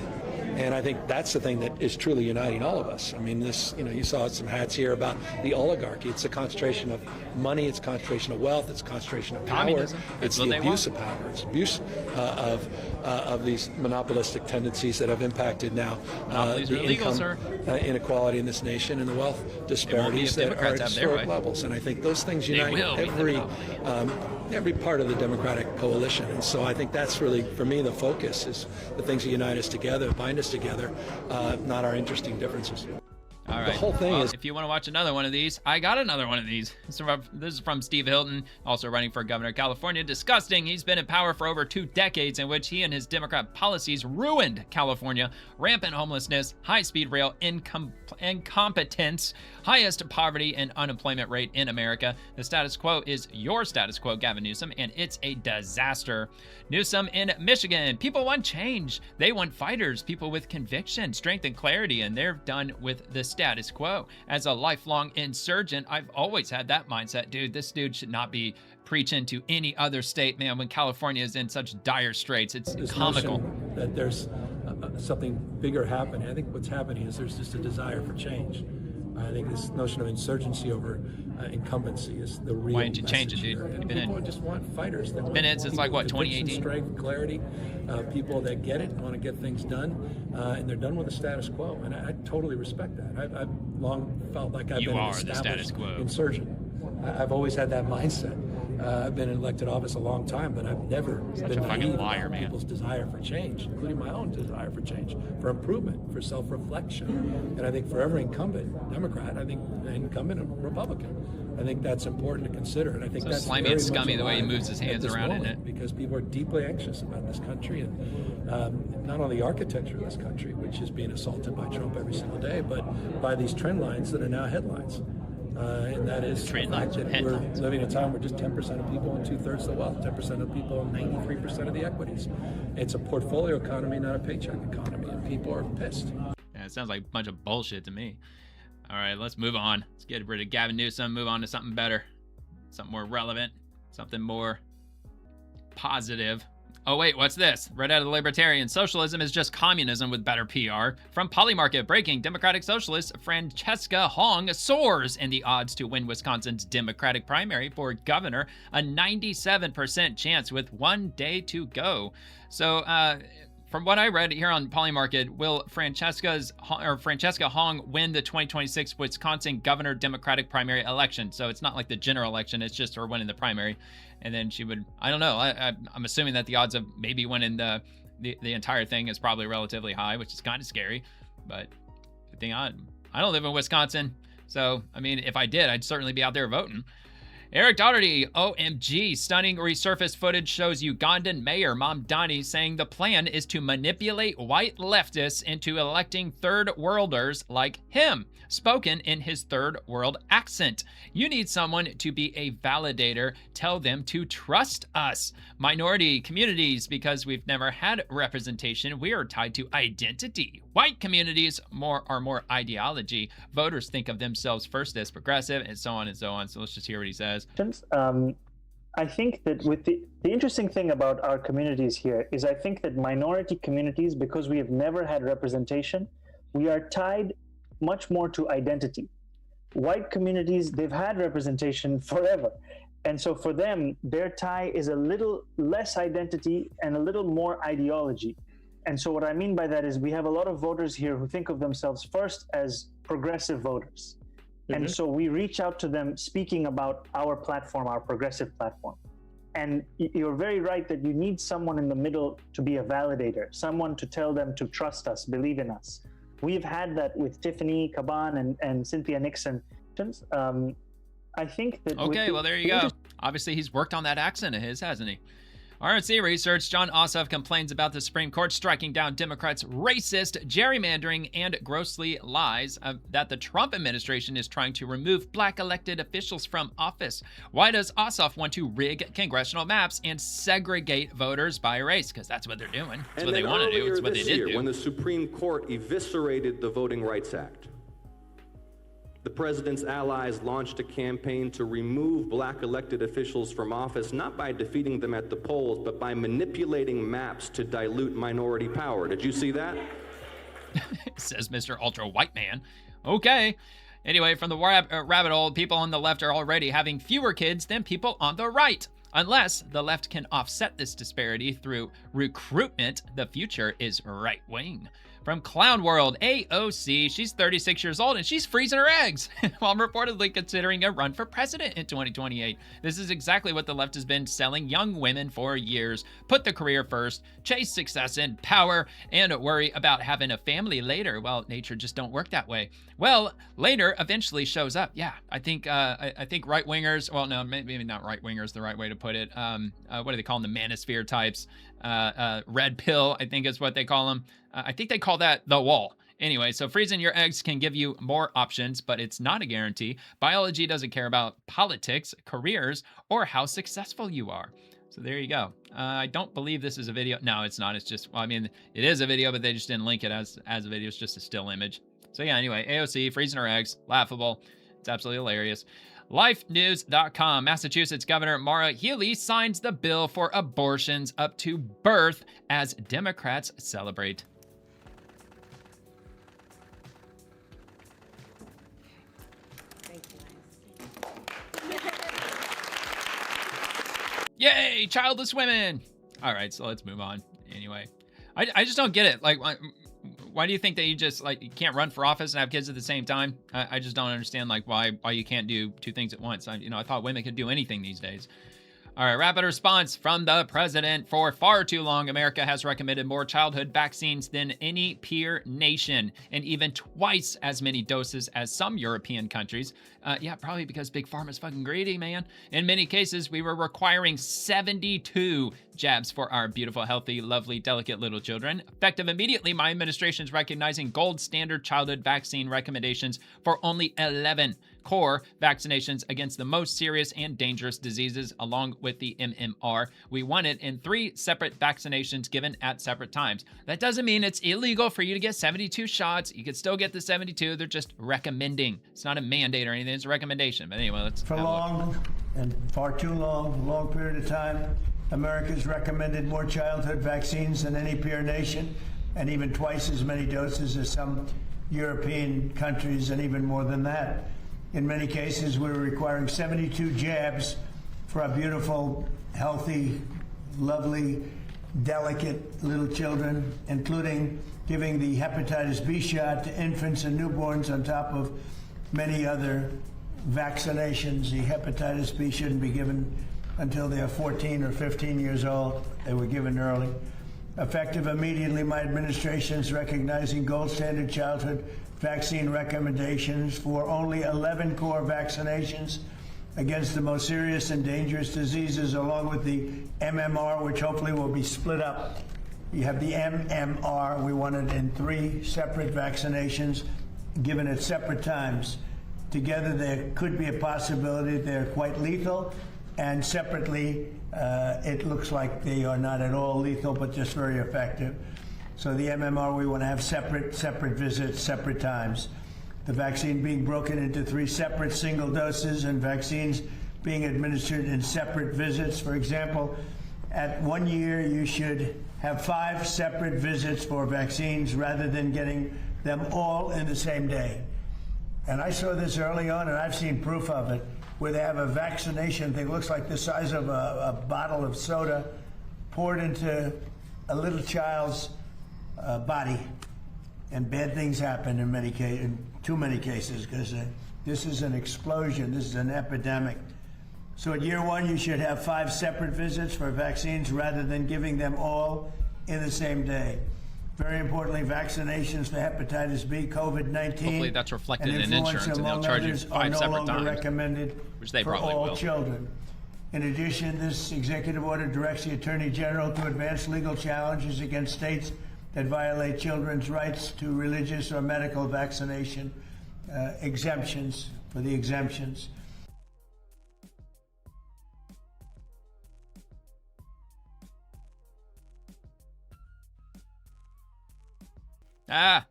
Speaker 14: And I think that's the thing that is truly uniting all of us. I mean, this, you saw some hats here about the oligarchy. It's a concentration of money, it's a concentration of wealth, it's a concentration of power.
Speaker 1: Communism.
Speaker 14: It's the abuse of power. It's abuse of these monopolistic tendencies that have impacted now the income inequality in this nation and the wealth disparities that are at historic levels. And I think those things unite every part of the Democratic coalition. And so I think that's really, for me, the focus is the things that unite us together, bind us together, not our interesting differences.
Speaker 1: All right.
Speaker 14: The whole thing is...
Speaker 1: If you want to watch another one of these, I got another one of these. This is from Steve Hilton, also running for governor of California. Disgusting. He's been in power for over 2 decades, in which he and his Democrat policies ruined California. Rampant homelessness, high-speed rail incompetence, highest poverty and unemployment rate in America. The status quo is your status quo, Gavin Newsom, and it's a disaster. Newsom in Michigan. People want change. They want fighters, people with conviction, strength, and clarity, and they're done with the status quo. As a lifelong insurgent, I've always had that mindset. Dude, this dude should not be preaching to any other state, man, when California is in such dire straits. It's comical.
Speaker 14: That there's something bigger happening. I think what's happening is there's just a desire for change. I think this notion of insurgency over incumbency is the real.
Speaker 1: Why didn't you change it, dude?
Speaker 14: People just want fighters. They want
Speaker 1: been in since like what, 2018?
Speaker 14: Strength, clarity, people that get it, want to get things done, and they're done with the status quo. And I totally respect that. I've long felt like I've been an established insurgent. I've always had that mindset. I've been in elected office a long time, but I've never been naive about people's desire for change, including my own desire for change, for improvement, for self-reflection. And I think for every incumbent Democrat, I think incumbent Republican, I think that's important to consider. And I think that's
Speaker 1: slimy and scummy the way he moves his hands around in it.
Speaker 14: Because people are deeply anxious about this country and not only the architecture of this country, which is being assaulted by Trump every single day, but by these trend lines that are now headlines. And that is the fact that we're living in a time where just 10% of people own 2/3 of the wealth, 10% of people own 93% of the equities. It's a portfolio economy, not a paycheck economy, and people are pissed.
Speaker 1: Yeah, it sounds like a bunch of bullshit to me. All right, let's move on. Let's get rid of Gavin Newsom, move on to something better, something more relevant, something more positive. Oh, wait, what's this? Right out of the Libertarian. Socialism is just communism with better PR. From Polymarket, breaking Democratic Socialist Francesca Hong soars in the odds to win Wisconsin's Democratic primary for governor, a 97% chance with 1 day to go. So, from what I read here on Polymarket, will Francesca Hong win the 2026 Wisconsin governor Democratic primary election? So it's not like the general election, it's just her winning the primary. And then she would, I don't know, I'm assuming that the odds of maybe winning the entire thing is probably relatively high, which is kind of scary. But the thing, I don't live in Wisconsin. So, I mean, if I did, I'd certainly be out there voting. Eric Doherty, OMG, stunning resurfaced footage shows Ugandan Mayor Mamdani saying the plan is to manipulate white leftists into electing third worlders like him, spoken in his third world accent. You need someone to be a validator. Tell them to trust us. Minority communities, because we've never had representation, we are tied to identity. White communities are more ideology. Voters think of themselves first as progressive, and so on and so on. So let's just hear what he says.
Speaker 13: I think that with the interesting thing about our communities here is I think that minority communities, because we have never had representation, we are tied much more to identity. White communities, they've had representation forever. And so for them, their tie is a little less identity and a little more ideology. And so what I mean by that is we have a lot of voters here who think of themselves first as progressive voters. And so we reach out to them speaking about our platform, our progressive platform. And you're very right that you need someone in the middle to be a validator, someone to tell them to trust us, believe in us. We've had that with Tiffany Caban and Cynthia Nixon. I think that...
Speaker 1: Okay, well, there you go. Obviously, he's worked on that accent of his, hasn't he? RNC research, John Ossoff complains about the Supreme Court striking down Democrats' racist gerrymandering and grossly lies that the Trump administration is trying to remove black elected officials from office. Why does Ossoff want to rig congressional maps and segregate voters by race? Because that's what they're doing. That's what they want to do. It's what they did do.
Speaker 15: When the Supreme Court eviscerated the Voting Rights Act, the president's allies launched a campaign to remove black elected officials from office, not by defeating them at the polls, but by manipulating maps to dilute minority power. Did you see that?
Speaker 1: Says Mr. Ultra White Man. Okay. Anyway, from the rabbit hole, people on the left are already having fewer kids than people on the right. Unless the left can offset this disparity through recruitment, the future is right-wing. From Clown World, AOC, she's 36 years old and she's freezing her eggs while reportedly considering a run for president in 2028. This is exactly what the left has been selling young women for years. Put the career first, chase success and power, and worry about having a family later. Well, nature just don't work that way. Well, later eventually shows up. Yeah, I think right-wingers, well, no, maybe not right-wingers, the right way to put it. What do they call them? The manosphere types. Red pill, I think is what they call them. I think they call that the wall. Anyway, so freezing your eggs can give you more options, but it's not a guarantee. Biology doesn't care about politics, careers, or how successful you are. So there you go. I don't believe this is a video. No, it's not. It's just, well, I mean, it is a video, but they just didn't link it as a video. It's just a still image. So yeah, anyway, AOC, freezing her eggs, laughable. It's absolutely hilarious. LifeNews.com, Massachusetts Governor Maura Healey signs the bill for abortions up to birth as Democrats celebrate. Yay, childless women. All right, so let's move on. Anyway, I just don't get it. Like, why do you think that you just, like, you can't run for office and have kids at the same time? I just don't understand, like, why you can't do two things at once. I thought women could do anything these days. All right, rapid response from the president. For far too long, America has recommended more childhood vaccines than any peer nation, and even twice as many doses as some European countries. Yeah, probably because Big Pharma's fucking greedy, man. In many cases, we were requiring 72 jabs for our beautiful, healthy, lovely, delicate little children. Effective immediately, my administration is recognizing gold standard childhood vaccine recommendations for only 11 core vaccinations against the most serious and dangerous diseases, along with the MMR. We want it in 3 separate vaccinations given at separate times. That doesn't mean it's illegal for you to get 72 shots. You could still get the 72. They're just recommending. It's not a mandate or anything. It's a recommendation. But anyway, let's
Speaker 16: for long and far too long period of time, America's recommended more childhood vaccines than any peer nation, and even twice as many doses as some European countries, and even more than that. In many cases, we're requiring 72 jabs for our beautiful, healthy, lovely, delicate little children, including giving the hepatitis B shot to infants and newborns on top of many other vaccinations. The hepatitis B shouldn't be given until they are 14 or 15 years old. They were given early. Effective immediately, my administration is recognizing gold standard childhood vaccine recommendations for only 11 core vaccinations against the most serious and dangerous diseases, along with the MMR, which hopefully will be split up. You have the MMR. We want it in 3 separate vaccinations given at separate times. Together, there could be a possibility they're quite lethal, and separately, it looks like they are not at all lethal, but just very effective. So the MMR, we want to have separate visits, separate times. The vaccine being broken into 3 separate single doses, and vaccines being administered in separate visits. For example, at 1 year, you should have 5 separate visits for vaccines rather than getting them all in the same day. And I saw this early on, and I've seen proof of it, where they have a vaccination thing, looks like the size of a bottle of soda, poured into a little child's body, and bad things happen in many cases, in too many cases, because this is an explosion. This is an epidemic. So at year 1, you should have 5 separate visits for vaccines rather than giving them all in the same day. Very importantly, vaccinations for hepatitis B, COVID-19,
Speaker 1: hopefully that's reflected in insurance, and they'll charge you 5 separate times,
Speaker 16: recommended
Speaker 1: which they
Speaker 16: for
Speaker 1: probably
Speaker 16: all
Speaker 1: will.
Speaker 16: children. In addition, this executive order directs the Attorney General to advance legal challenges against states that violate children's rights to religious or medical vaccination exemptions for the exemptions.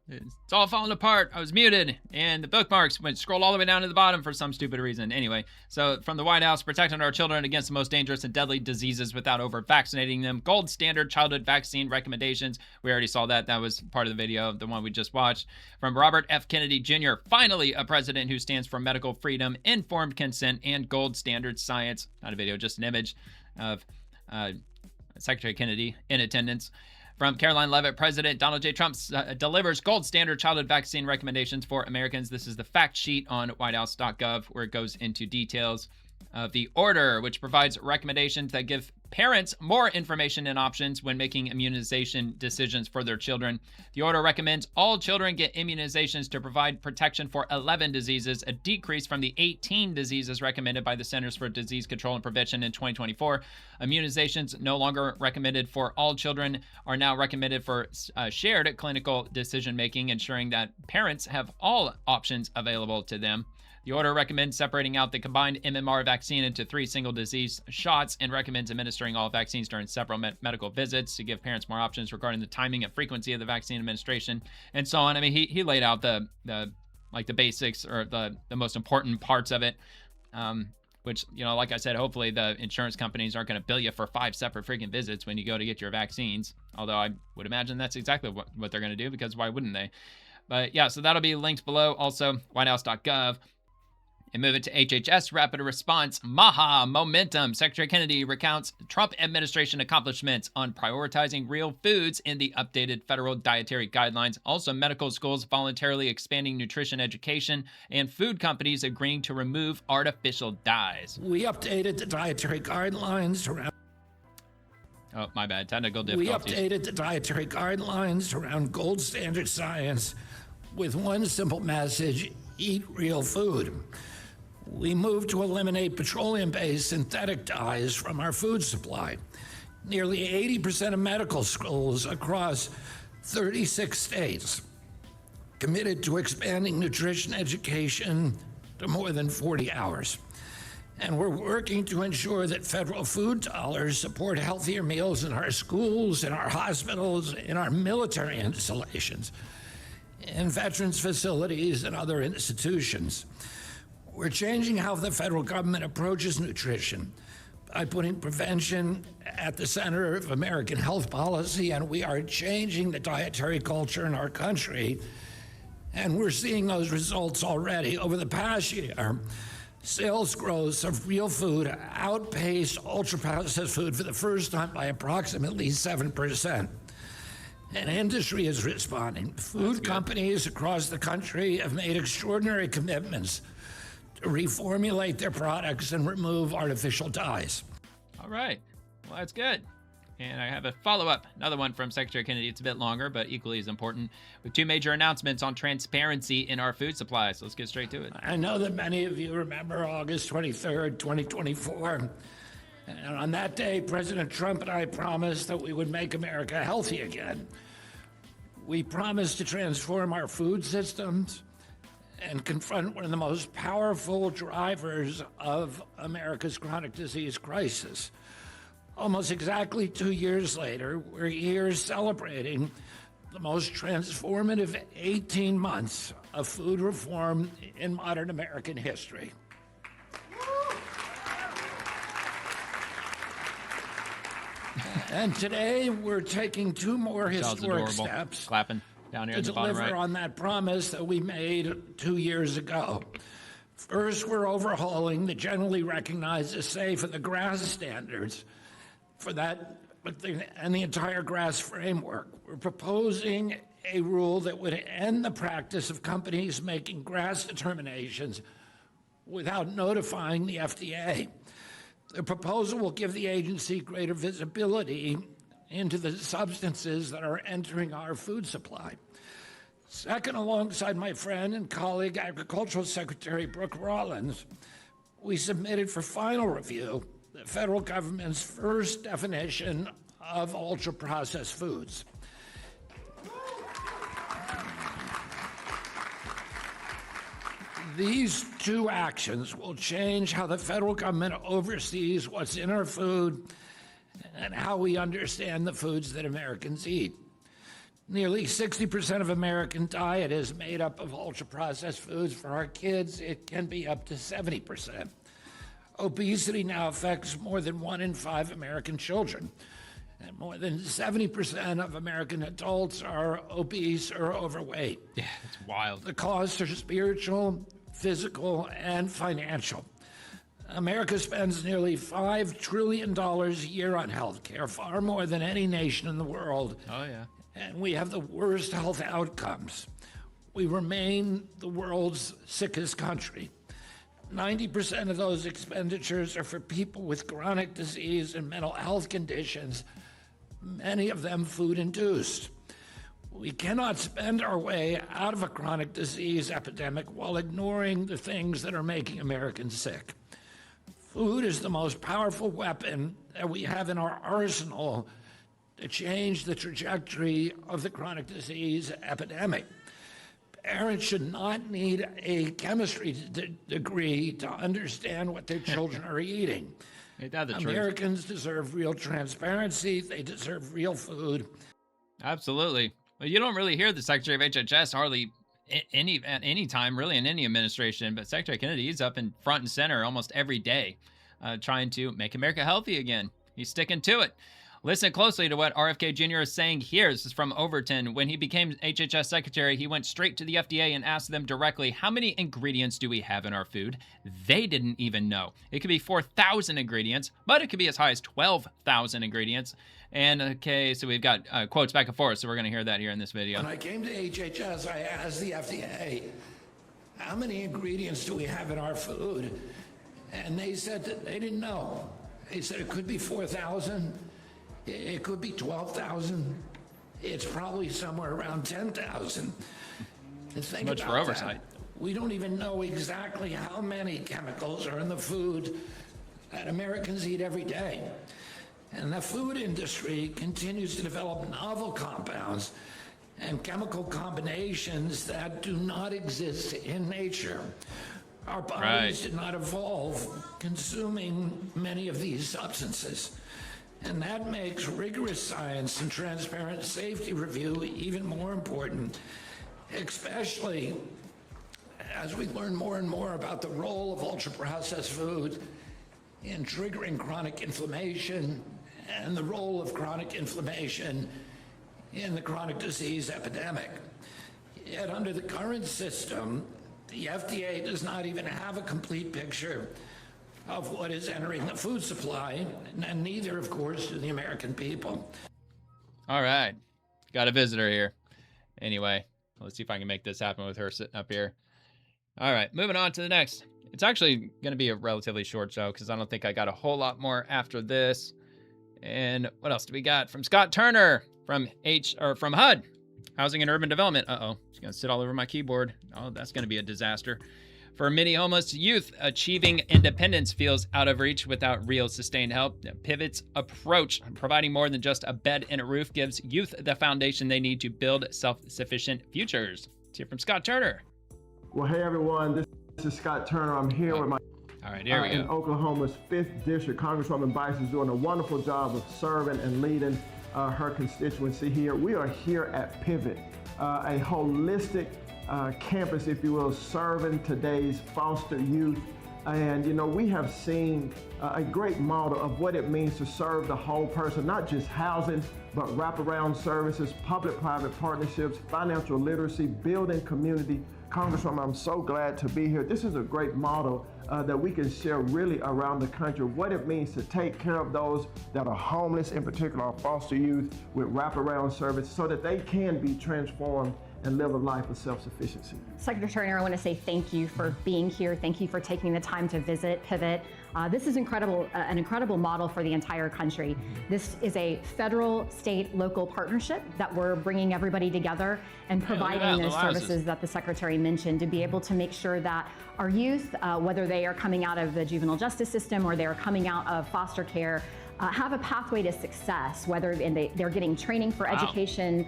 Speaker 1: It's all falling apart. I was muted, and the bookmarks scrolled all the way down to the bottom for some stupid reason. Anyway, so from the White House, protecting our children against the most dangerous and deadly diseases without over-vaccinating them. Gold standard childhood vaccine recommendations. We already saw that. That was part of the video, the one we just watched. From Robert F. Kennedy Jr., finally a president who stands for medical freedom, informed consent, and gold standard science. Not a video, just an image. of Secretary Kennedy in attendance. From Caroline Leavitt, President Donald J. Trump delivers gold standard childhood vaccine recommendations for Americans. This is the fact sheet on whitehouse.gov, where it goes into details of the order, which provides recommendations that give parents more information and options when making immunization decisions for their children. The order recommends all children get immunizations to provide protection for 11 diseases, a decrease from the 18 diseases recommended by the Centers for Disease Control and Prevention in 2024. Immunizations no longer recommended for all children are now recommended for shared clinical decision-making, ensuring that parents have all options available to them. The order recommends separating out the combined MMR vaccine into 3 single disease shots and recommends administering all vaccines during separate medical visits to give parents more options regarding the timing and frequency of the vaccine administration and so on. I mean, he laid out the basics or the most important parts of it, which, you know, like I said, hopefully the insurance companies aren't going to bill you for 5 separate freaking visits when you go to get your vaccines. Although I would imagine that's exactly what they're going to do, because why wouldn't they? But yeah, so that'll be linked below. Also, whitehouse.gov. And moving to HHS Rapid Response, Maha Momentum. Secretary Kennedy recounts Trump administration accomplishments on prioritizing real foods in the updated federal dietary guidelines. Also, medical schools voluntarily expanding nutrition education, and food companies agreeing to remove artificial dyes.
Speaker 17: We updated the dietary guidelines around...
Speaker 1: Oh, my bad. Technical difficulties.
Speaker 17: We updated the dietary guidelines around gold standard science with one simple message: eat real food. We moved to eliminate petroleum-based synthetic dyes from our food supply. Nearly 80% of medical schools across 36 states committed to expanding nutrition education to more than 40 hours. And we're working to ensure that federal food dollars support healthier meals in our schools, in our hospitals, in our military installations, in veterans facilities, and other institutions. We're changing how the federal government approaches nutrition by putting prevention at the center of American health policy, and we are changing the dietary culture in our country, and we're seeing those results already. Over the past year, sales growth of real food outpaced ultra-processed food for the first time by approximately 7%. And industry is responding. Food companies across the country have made extraordinary commitments to reformulate their products and remove artificial dyes.
Speaker 1: All right. Well, that's good. And I have a follow-up, another one from Secretary Kennedy. It's a bit longer, but equally as important, with 2 major announcements on transparency in our food supply. So let's get straight to it.
Speaker 17: I know that many of you remember August 23rd, 2024. And on that day, President Trump and I promised that we would make America healthy again. We promised to transform our food systems and confront one of the most powerful drivers of America's chronic disease crisis. Almost exactly 2 years later, we're here celebrating the most transformative 18 months of food reform in modern American history. And today, we're taking 2 more historic steps
Speaker 1: clapping down here
Speaker 17: to
Speaker 1: in the bottom
Speaker 17: deliver
Speaker 1: right
Speaker 17: on that promise that we made 2 years ago. First, we're overhauling the generally recognized as safe and the GRAS standards for that and the entire GRAS framework. We're proposing a rule that would end the practice of companies making GRAS determinations without notifying the FDA. The proposal will give the agency greater visibility into the substances that are entering our food supply. Second, alongside my friend and colleague, Agricultural Secretary Brooke Rollins, we submitted for final review the federal government's first definition of ultra-processed foods. These 2 actions will change how the federal government oversees what's in our food and how we understand the foods that Americans eat. Nearly 60% of American diet is made up of ultra-processed foods. For our kids, it can be up to 70%. Obesity now affects more than 1 in 5 American children. And more than 70% of American adults are obese or overweight.
Speaker 1: Yeah, it's wild.
Speaker 17: The costs are spiritual, physical, and financial. America spends nearly $5 trillion a year on health care, far more than any nation in the world.
Speaker 1: Oh, yeah.
Speaker 17: And we have the worst health outcomes. We remain the world's sickest country. 90% of those expenditures are for people with chronic disease and mental health conditions, many of them food-induced. We cannot spend our way out of a chronic disease epidemic while ignoring the things that are making Americans sick. Food is the most powerful weapon that we have in our arsenal to change the trajectory of the chronic disease epidemic. Parents should not need a chemistry degree to understand what their children are eating. Americans deserve real transparency. They deserve real food.
Speaker 1: Absolutely. Well, you don't really hear the Secretary of HHS hardly at any time, really, in any administration. But Secretary Kennedy is up in front and center almost every day, trying to make America healthy again. He's sticking to it. Listen closely to what RFK Jr. is saying here. This is from Overton. When he became HHS Secretary, he went straight to the FDA and asked them directly, how many ingredients do we have in our food? They didn't even know. It could be 4,000 ingredients, but it could be as high as 12,000 ingredients. And okay, so we've got quotes back and forth, so we're going to hear that here in this video.
Speaker 17: When I came to HHS, I asked the FDA, how many ingredients do we have in our food? And they said that they didn't know. They said it could be 4,000. It could be 12,000. It's probably somewhere around 10,000. Think
Speaker 1: much for oversight.
Speaker 17: We don't even know exactly how many chemicals are in the food that Americans eat every day. And the food industry continues to develop novel compounds and chemical combinations that do not exist in nature. Our bodies did not evolve consuming many of these substances. And that makes rigorous science and transparent safety review even more important, especially as we learn more and more about the role of ultra-processed food in triggering chronic inflammation and the role of chronic inflammation in the chronic disease epidemic. Yet under the current system, the FDA does not even have a complete picture of what is entering the food supply, and neither, of course, do the American people.
Speaker 1: All right. Got a visitor here. Anyway, let's see if I can make this happen with her sitting up here. All right, moving on to the next. It's actually going to be a relatively short show because I don't think I got a whole lot more after this. And what else do we got? From Scott Turner from HUD, Housing and Urban Development. Uh-oh, it's going to sit all over my keyboard. Oh, that's going to be a disaster. For many homeless youth, achieving independence feels out of reach without real sustained help. Pivot's approach, providing more than just a bed and a roof, gives youth the foundation they need to build self-sufficient futures. Let's hear from Scott Turner.
Speaker 18: Well, hey everyone, this is Scott Turner. I'm here with my
Speaker 1: here we go.
Speaker 18: in Oklahoma's 5th District. Congresswoman Bice is doing a wonderful job of serving and leading her constituency here. We are here at Pivot, a holistic campus, if you will, serving today's foster youth. And, you know, we have seen a great model of what it means to serve the whole person, not just housing, but wraparound services, public-private partnerships, financial literacy, building community. Congresswoman, I'm so glad to be here. This is a great model that we can share really around the country, what it means to take care of those that are homeless, in particular our foster youth, with wraparound service so that they can be transformed and live a life of self-sufficiency.
Speaker 19: Secretary Turner, I want to say thank you for being here. Thank you for taking the time to visit Pivot. This is incredible, an incredible model for the entire country. This is a federal, state, local partnership that we're bringing everybody together and providing those services that the Secretary mentioned to be able to make sure that our youth, whether they are coming out of the juvenile justice system or they are coming out of foster care, have a pathway to success, whether they're getting training for education,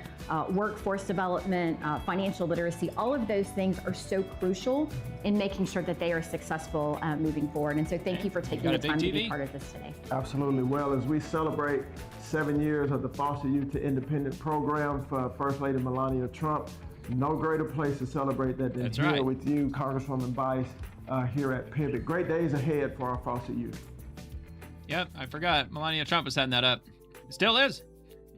Speaker 19: workforce development, financial literacy. All of those things are so crucial in making sure that they are successful moving forward. And so thank you for taking the time to be part of this today.
Speaker 18: Absolutely. Well, as we celebrate 7 years of the Foster Youth to Independent program for First Lady Melania Trump, no greater place to celebrate that than here with you, Congresswoman Bice, here at Pivot. Great days ahead for our foster youth.
Speaker 1: Yep, I forgot. Melania Trump was setting that up. Still is.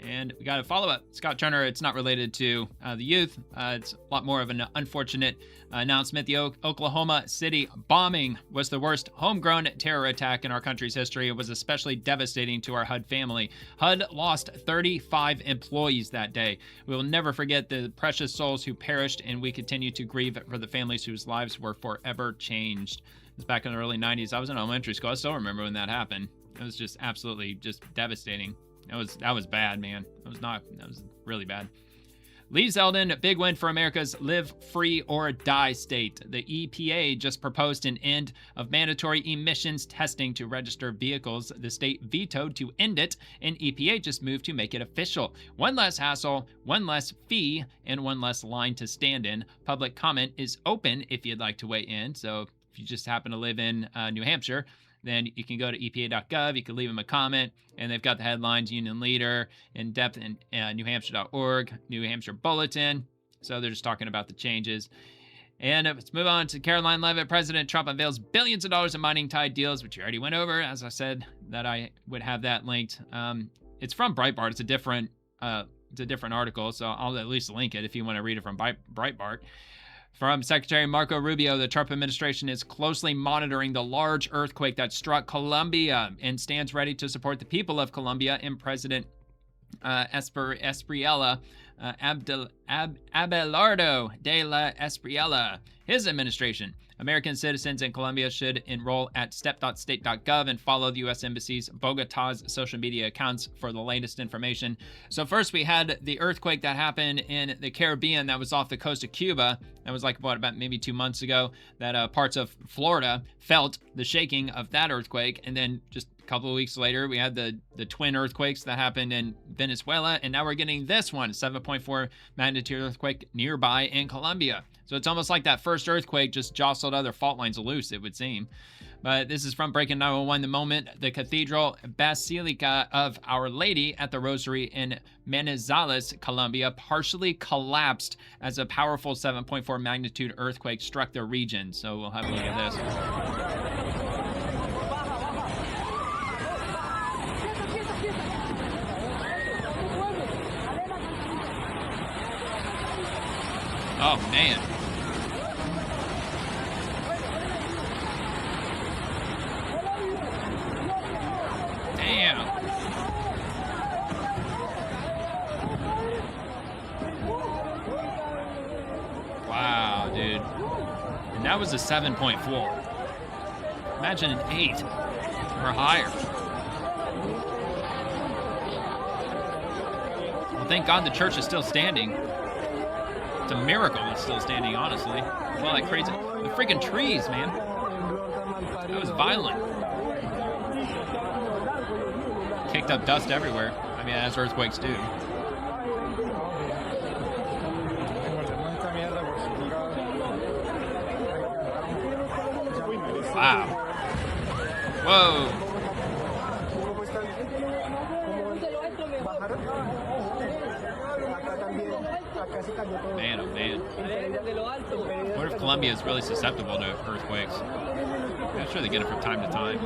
Speaker 1: And we got a follow-up. Scott Turner, it's not related to the youth. It's a lot more of an unfortunate announcement. The Oklahoma City bombing was the worst homegrown terror attack in our country's history. It was especially devastating to our HUD family. HUD lost 35 employees that day. We will never forget the precious souls who perished, and we continue to grieve for the families whose lives were forever changed. It was back in the early 90s. I was in elementary school. I still remember when that happened. It was just absolutely just devastating. That was bad, man. That was really bad. Lee Zeldin, big win for America's live free or die state. The EPA just proposed an end of mandatory emissions testing to register vehicles. The state vetoed to end it, and EPA just moved to make it official. One less hassle, one less fee, and one less line to stand in. Public comment is open if you'd like to weigh in. So if you just happen to live in New Hampshire, then you can go to epa.gov. You can leave them a comment, and they've got the headlines, Union Leader, in depth, and newhampshire.org, New Hampshire Bulletin. So they're just talking about the changes. And let's move on to Caroline Leavitt. President Trump unveils billions of dollars in mining-tied deals, which you already went over, as I said, that I would have that linked. It's from Breitbart. It's a different article, so I'll at least link it if you want to read it from Breitbart. From Secretary Marco Rubio, the Trump administration is closely monitoring the large earthquake that struck Colombia and stands ready to support the people of Colombia and President Abelardo de la Espriella, his administration. American citizens in Colombia should enroll at step.state.gov and follow the U.S. Embassy's Bogota's social media accounts for the latest information. So first we had the earthquake that happened in the Caribbean that was off the coast of Cuba. That was about maybe 2 months ago, that parts of Florida felt the shaking of that earthquake. And then just a couple of weeks later, we had the twin earthquakes that happened in Venezuela. And now we're getting this one, 7.4 magnitude earthquake nearby in Colombia. So it's almost like that first earthquake just jostled other fault lines loose, it would seem. But this is from Breaking 911. The moment the Cathedral Basilica of Our Lady at the Rosary in Manizales, Colombia, partially collapsed as a powerful 7.4 magnitude earthquake struck the region. So we'll have a look at this. Oh, man. Damn. Wow, dude. And that was a 7.4. Imagine an 8 or higher. Well, thank God the church is still standing. It's a miracle it's still standing, honestly. It's all that crazy. The freaking trees, man. That was violent. Kicked up dust everywhere. I mean, as earthquakes do. Wow. Whoa. Man, oh man. What if Colombia is really susceptible to earthquakes? I'm sure they get it from time to time.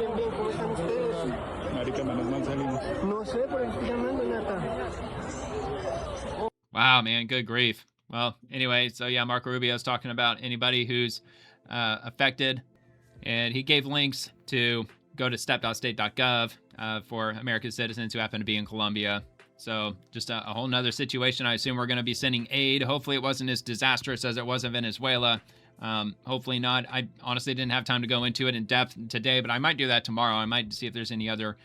Speaker 1: Wow, man, good grief. Well, anyway, so yeah, Marco Rubio is talking about anybody who's affected, and he gave links to go to step.state.gov for American citizens who happen to be in Colombia. So just a whole nother situation. I assume we're going to be sending aid. Hopefully it wasn't as disastrous as it was in Venezuela. Hopefully not. I honestly didn't have time to go into it in depth today, but I might do that tomorrow. I might see if there's any other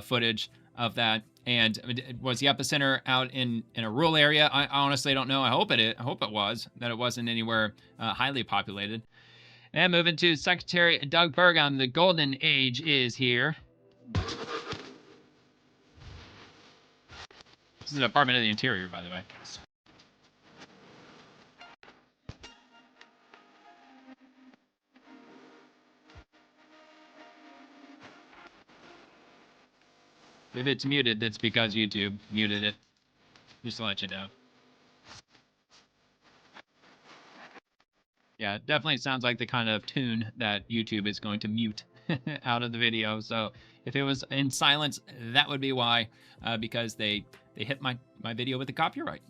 Speaker 1: footage of that. And was the epicenter out in a rural area? I honestly don't know. I hope it was, that it wasn't anywhere highly populated. And moving to Secretary Doug Burgum, the golden age is here. This is the Department of the Interior, by the way. If it's muted, that's because YouTube muted it. Just to let you know. Yeah, it definitely sounds like the kind of tune that YouTube is going to mute out of the video. So if it was in silence, that would be why, because they They hit my video with the copyright.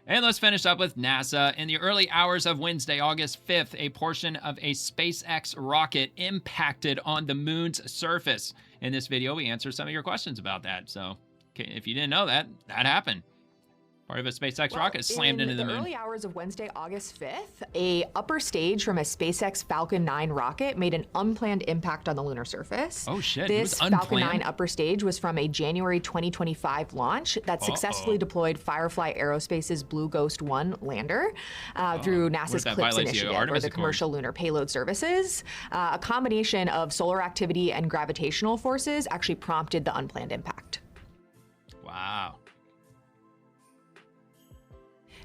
Speaker 1: And let's finish up with NASA. In the early hours of Wednesday, August 5th, a portion of a SpaceX rocket impacted on the moon's surface. In this video, we answer some of your questions about that. So if you didn't know that, that happened. Part of a SpaceX rocket slammed into the moon.
Speaker 20: In the early hours of Wednesday, August 5th, a upper stage from a SpaceX Falcon 9 rocket made an unplanned impact on the lunar surface.
Speaker 1: Oh, shit.
Speaker 20: This Falcon 9 upper stage was from a January 2025 launch that successfully deployed Firefly Aerospace's Blue Ghost 1 lander through NASA's CLIPS initiative, or the Commercial Lunar Payload Services. A combination of solar activity and gravitational forces actually prompted the unplanned impact.
Speaker 1: Wow.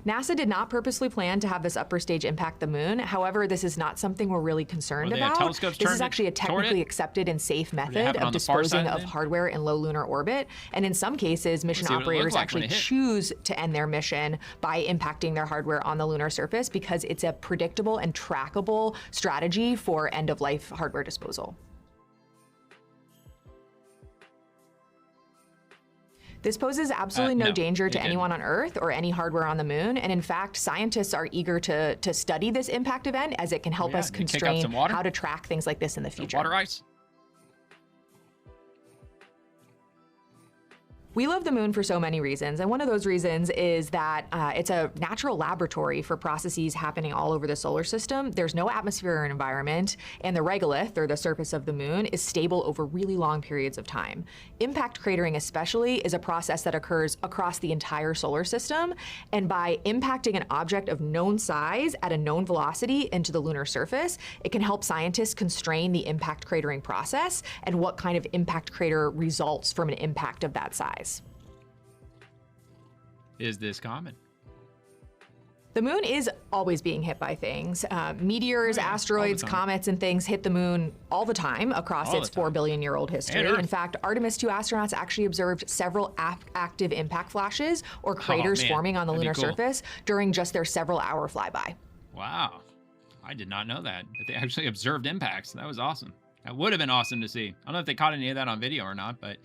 Speaker 20: NASA did not purposely plan to have this upper stage impact the moon. However, this is not something we're really concerned about. This is actually a technically accepted and safe method of disposing of hardware in low lunar orbit. And in some cases, mission operators actually choose to end their mission by impacting their hardware on the lunar surface because it's a predictable and trackable strategy for end-of-life hardware disposal. This poses absolutely no danger to anyone on Earth or any hardware on the moon. And in fact, scientists are eager to study this impact event as it can help us constrain how to track things like this in the future.
Speaker 1: Water ice.
Speaker 20: We love the moon for so many reasons, and one of those reasons is that it's a natural laboratory for processes happening all over the solar system. There's no atmosphere or environment, and the regolith, or the surface of the moon, is stable over really long periods of time. Impact cratering especially is a process that occurs across the entire solar system, and by impacting an object of known size at a known velocity into the lunar surface, it can help scientists constrain the impact cratering process and what kind of impact crater results from an impact of that size.
Speaker 1: Is this common?
Speaker 20: The moon is always being hit by things. Meteors, asteroids, comets, and things hit the moon all the time across its 4 billion-year-old history. In fact, Artemis 2 astronauts actually observed several active impact flashes or craters forming on the lunar surface during just their several-hour flyby.
Speaker 1: Wow. I did not know that they actually observed impacts. That was awesome. That would have been awesome to see. I don't know if they caught any of that on video or not, but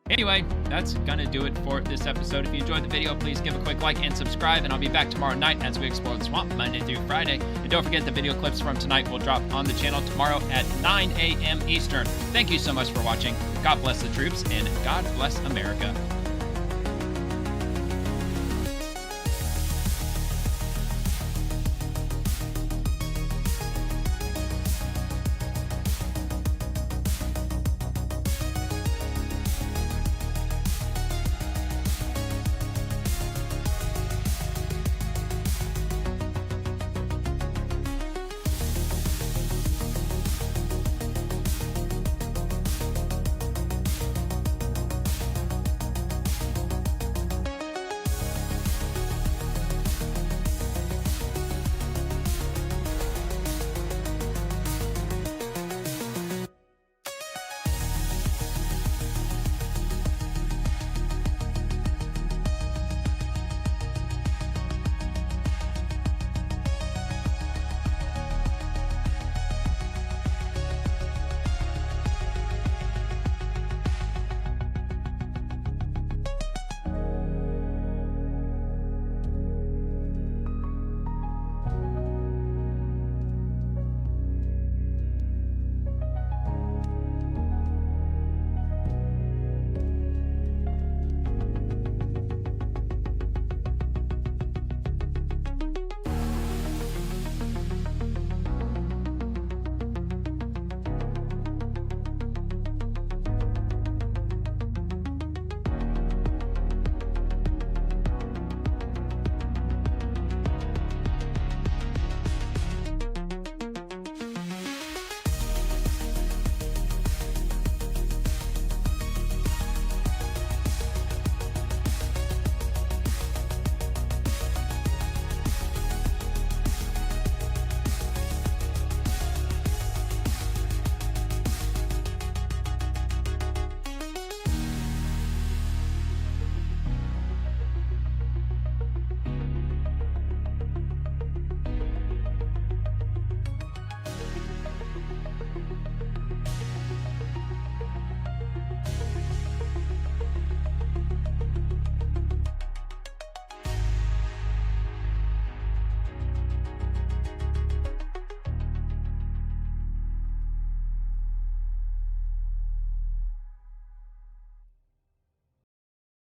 Speaker 1: anyway, that's gonna do it for this episode. If you enjoyed the video, please give a quick like and subscribe, and I'll be back tomorrow night as we explore the swamp Monday through Friday. And don't forget the video clips from tonight will drop on the channel tomorrow at 9 a.m. Eastern. Thank you so much for watching. God bless the troops, and God bless America.